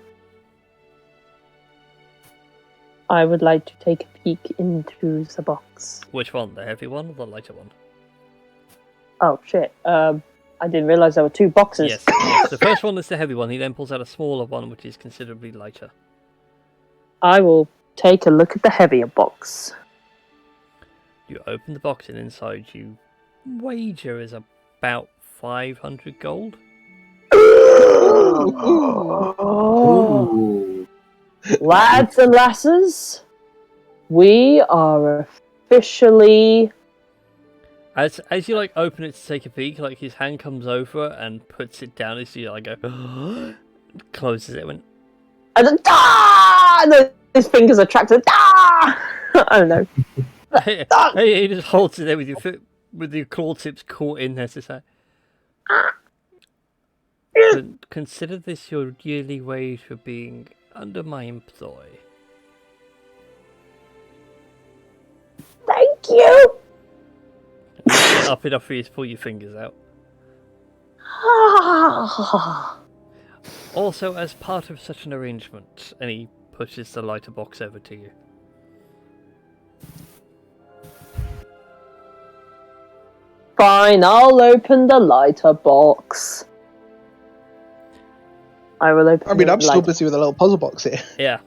I would like to take a peek into the box. Which one? The heavy one or the lighter one? Oh shit! I didn't realize there were two boxes. Yes. The first one is the heavy one. He then pulls out a smaller one, which is considerably lighter. I will take a look at the heavier box. You open the box, and inside you wager is about 500 gold. Ooh. Lads and lasses, we are officially... As you like open it to take a peek, like his hand comes over and puts it down as you like go, closes it, went. And then, ah! His fingers are trapped. Ah! I don't know. He just holds it there with your claw tips caught in there to say. Consider this your yearly wage for being under my employ. Thank you. Up enough for you to pull your fingers out. Also, as part of such an arrangement, and he pushes the lighter box over to you. Fine, I'll open the lighter box. I will open. I mean, the I'm still lighter- busy with a little puzzle box here. Yeah.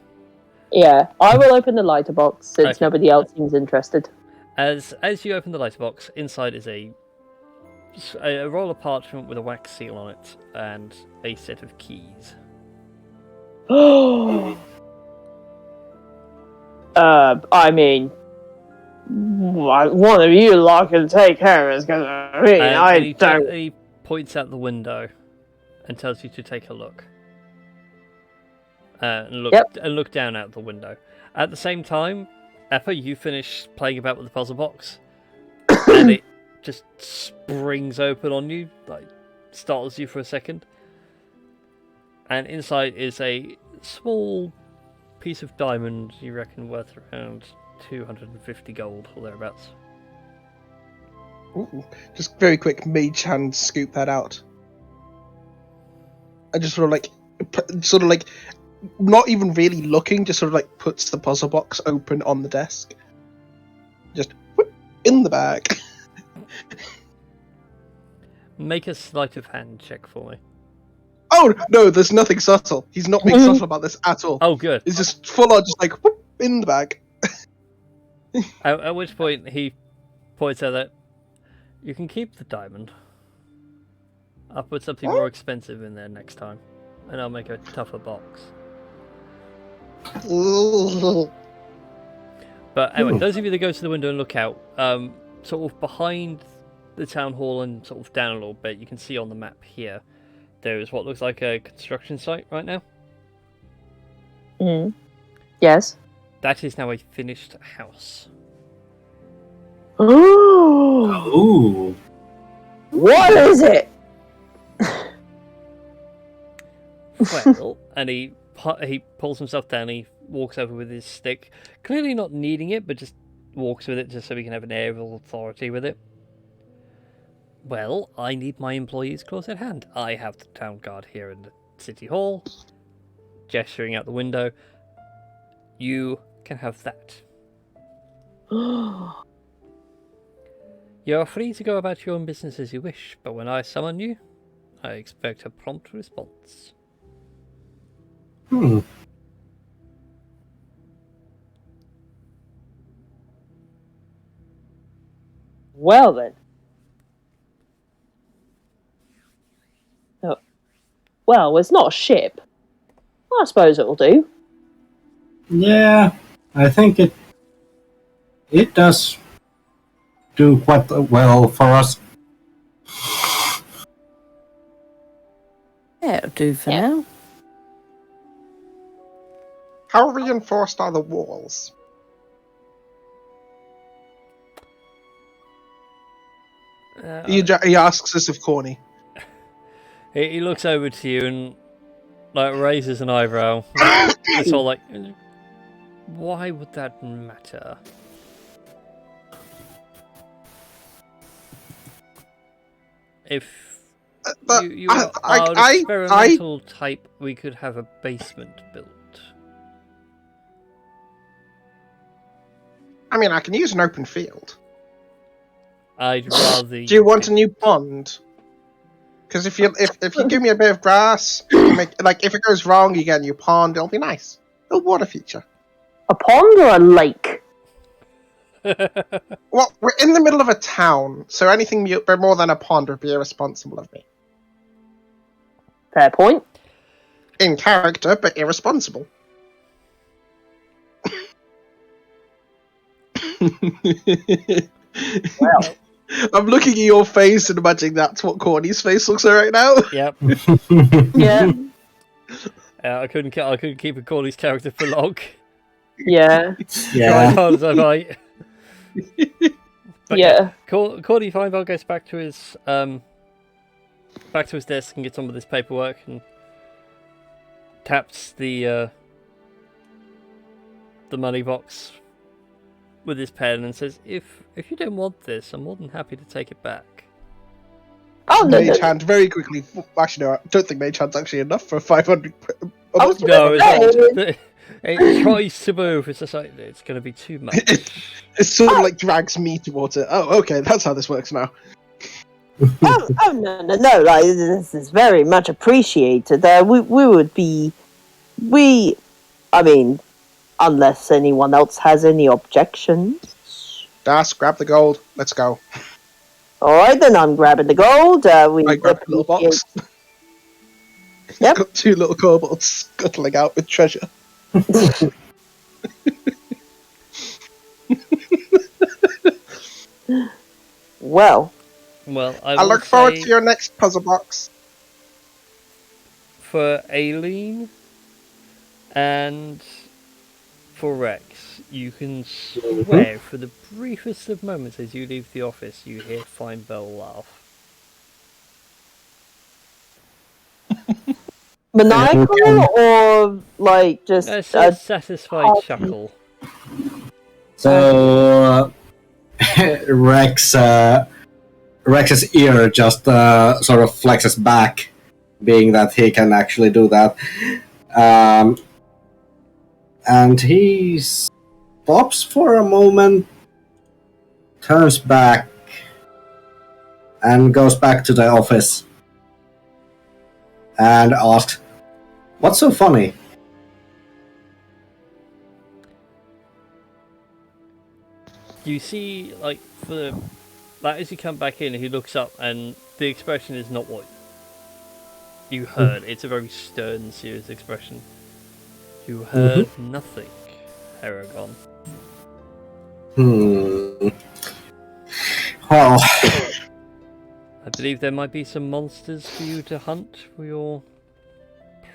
Yeah, I will open the lighter box since Okay. nobody else seems interested. As you open the lighter box, inside is a roll of parchment with a wax seal on it and a set of keys. I mean, one of you lot can take care of this, because I don't. And he points out the window and tells you to take a look. And look down out the window. At the same time, Eppa, you finish playing about with the puzzle box, and it just springs open on you, like startles you for a second. And inside is a small piece of diamond, you reckon worth around 250 gold or thereabouts. Ooh, just very quick mage hand scoop that out. I just sort of like, not even really looking, just sort of like puts the puzzle box open on the desk. Just whoop, in the bag. Make a sleight of hand check for me. Oh no, there's nothing subtle. He's not being subtle about this at all. Oh, good. It's just full on, just like whoop, in the bag. At which point he points out that you can keep the diamond. I'll put something more expensive in there next time, and I'll make a tougher box. But anyway, those of you that go to the window and look out, sort of behind the town hall and sort of down a little bit, you can see on the map here, there is what looks like a construction site right now. Yes. That is now a finished house. Ooh. Ooh. What is it? Well, and he pulls himself down, he walks over with his stick, clearly not needing it, but just walks with it just so he can have an air of authority with it. Well, I need my employees close at hand. I have the town guard here in the city hall, gesturing out the window. You can have that. You're free to go about your own business as you wish, but when I summon you, I expect a prompt response. Well then. Oh, well, it's not a ship. I suppose it'll do. Yeah, I think it does do quite well for us. Yeah, it'll do for Yeah. now. How reinforced are the walls? He asks us of Corny. He looks over to you and like raises an eyebrow. It's all like, why would that matter? If you are an experimental type, we could have a basement built. I mean, I can use an open field. I'd rather. Do you want a new pond? Because if you give me a bit of grass, you can make, like if it goes wrong, you get a new pond. It'll be nice. A water feature. A pond or a lake? Well, we're in the middle of a town, so anything more than a pond would be irresponsible of me. Fair point. In character, but irresponsible. Well. I'm looking at your face and imagining that's what Corny's face looks like right now. Yep. Yeah. I couldn't keep a Corley's character for long. Yeah. Try as hard as I might. But Yeah. Corley Feinberg goes back to his desk and gets on with his paperwork and taps the money box with his pen and says, "If you don't want this, I'm more than happy to take it back." Oh, no, Mage Hand very quickly. Actually, no, I don't think Mage Hand's actually enough for 500. I was No, gonna say, it tries to move. It's just like, it's going to be too much. It sort of like drags me towards it. Oh, okay, that's how this works now. oh no! Like this is very much appreciated. We would be, I mean, unless anyone else has any objections. Das, grab the gold. Let's go. All right, then I'm grabbing the gold. We I grab the little box. Yep. Got two little kobolds scuttling out with treasure. Well, I look forward to your next puzzle box. For Aileen and for Rex, you can swear for the briefest of moments as you leave the office, you hear Feinbell laugh. maniacal or like just A satisfied chuckle. So Rex's ear just sort of flexes back, being that he can actually do that. And he stops for a moment, turns back, and goes back to the office and asks, "What's so funny?" You see, like, as you come back in, he looks up and the expression is not what you heard. It's a very stern, serious expression. You heard nothing, Aragon. Well, I believe there might be some monsters for you to hunt for your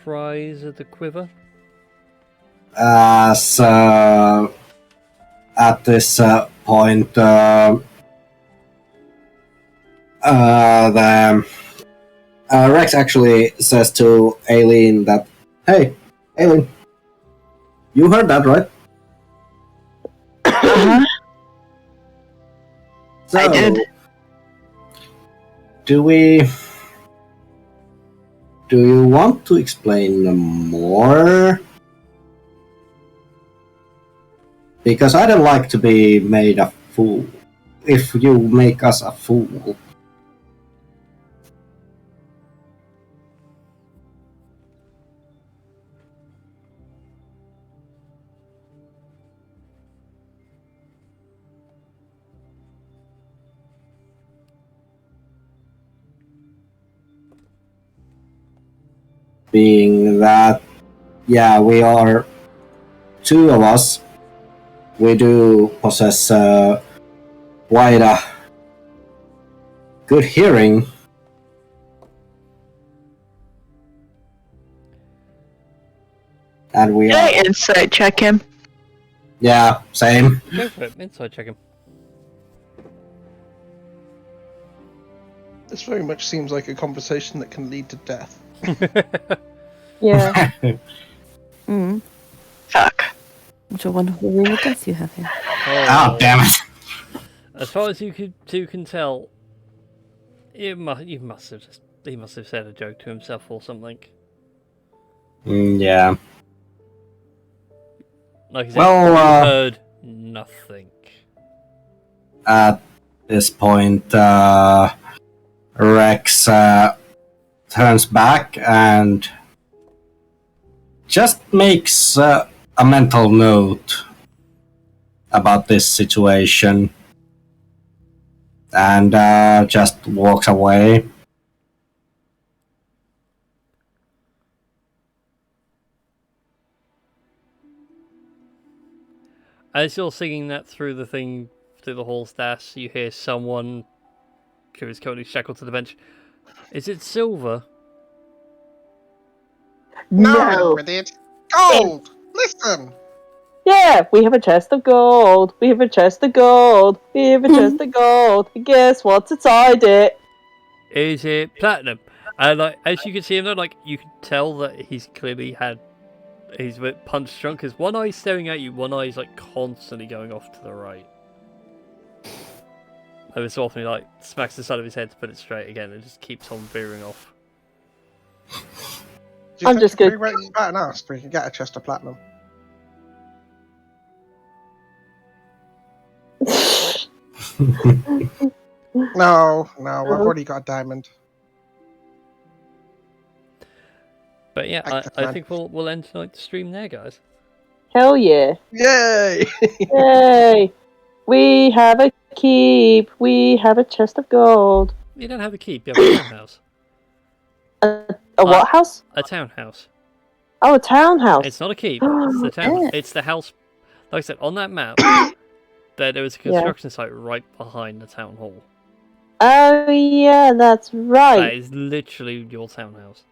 prize of the quiver. as at this point, Rex actually says to Aileen that, "Hey, Aileen, you heard that, right?" So, I did. Do you want to explain more? Because I don't like to be made a fool. If you make us a fool. being that, yeah, we are two of us. We do possess quite a good hearing. And we Can I are. insight check him? Yeah, same. Go for it. Inside check him. This very much seems like a conversation that can lead to death. Yeah. Mm. Fuck. What a wonderful room of death you have here. Oh, damn it. As far as you can tell, he must have said a joke to himself or something. Yeah. Like I said, Well, you heard nothing. At this point, Rex turns back and just makes a mental note about this situation and just walks away. As you're singing that through the hall's dash, you hear someone who is currently shackled to the bench. Is it Silver? No. With it. Gold! Listen! Yeah, we have a chest of gold. We have a chest of gold. We have a chest of gold. And guess what's inside it? Is it platinum? And like, as you can see him there, like you can tell that he's a bit punch drunk because one eye's staring at you, one eye's like constantly going off to the right. Every so often he like smacks the side of his head to put it straight again and just keeps on veering off. Do you I'm think just if we good. went back and asked, we could get a chest of platinum? No, I've already got a diamond. But yeah, Thank you, I man. think we'll end tonight's stream there, guys. Hell yeah. Yay! Yay. We have a keep. We have a chest of gold. You don't have a keep, you have a townhouse. A what house? A townhouse. Oh, a townhouse. It's not a keep. It's the town. Yeah. It's the house. Like I said, on that map, there was a Yeah. construction site right behind the town hall. Oh, yeah, that's That right. is literally your townhouse.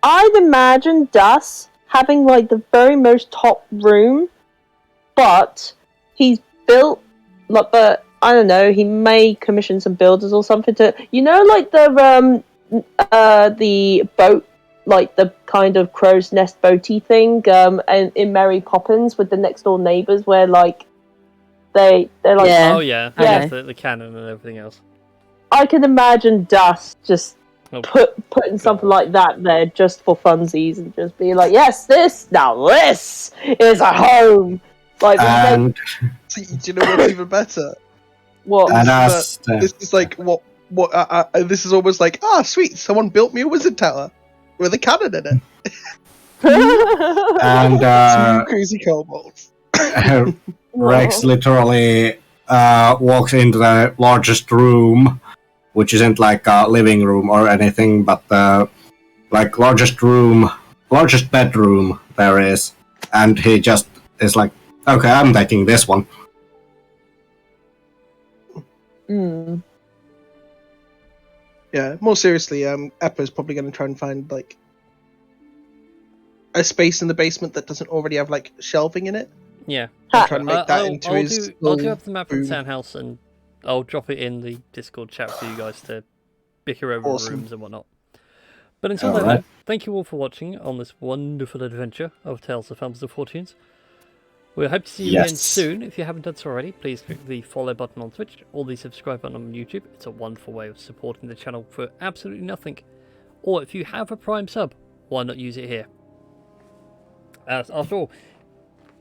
I'd imagine Das having like the very most top room, but he's built like, but I don't know, he may commission some builders or something to, you know, like the boat, like the kind of crow's nest boaty thing, and in Mary Poppins with the next door neighbors where like they're like, Yeah. Oh yeah, Yeah. the cannon and everything else. I can imagine Das just Oh, putting something like that there just for funsies and just be like, yes, this is a home. Like, And See, do you know what's even better? what? and This as This is like what this is almost like, sweet, someone built me a wizard tower with a cannon in it. and Some crazy kobolds. Rex literally walks into the largest room, which isn't like a living room or anything, but the like largest bedroom there is, and he just is like, okay, I'm taking this one. Hmm. Yeah, more seriously, Eppa's probably going to try and find like a space in the basement that doesn't already have like shelving in it. yeah. And try and make that into I'll his. do little up the map of room. the townhouse and I'll drop it in the Discord chat for you guys to bicker over Awesome. rooms and whatnot. But until All then, right. thank you all for watching on this wonderful adventure of Tales of Fumbles of Fortunes. We hope to see you again Yes. soon. If you haven't done so already, please click the follow button on Twitch or the subscribe button on YouTube. It's a wonderful way of supporting the channel for absolutely nothing. Or if you have a Prime sub, why not use it here? After all,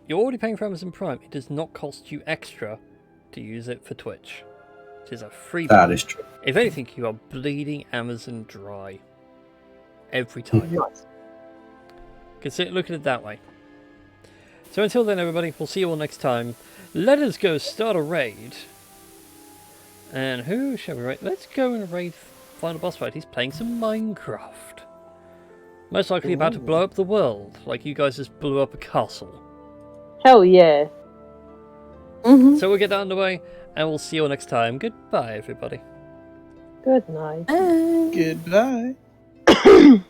you're already paying for Amazon Prime. It does not cost you extra to use it for Twitch. It is a free. That is true. If anything, you are bleeding Amazon dry. Every time. Look at it that way. So until then, everybody, we'll see you all next time. Let us go start a raid. And who shall we raid? Let's go and raid Final Boss Fight. He's playing some Minecraft. Most likely about to blow up the world, like you guys just blew up a castle. Hell yeah. Mhm. So we'll get that underway, and we'll see you all next time. Goodbye, everybody. Good night. Bye. Goodbye.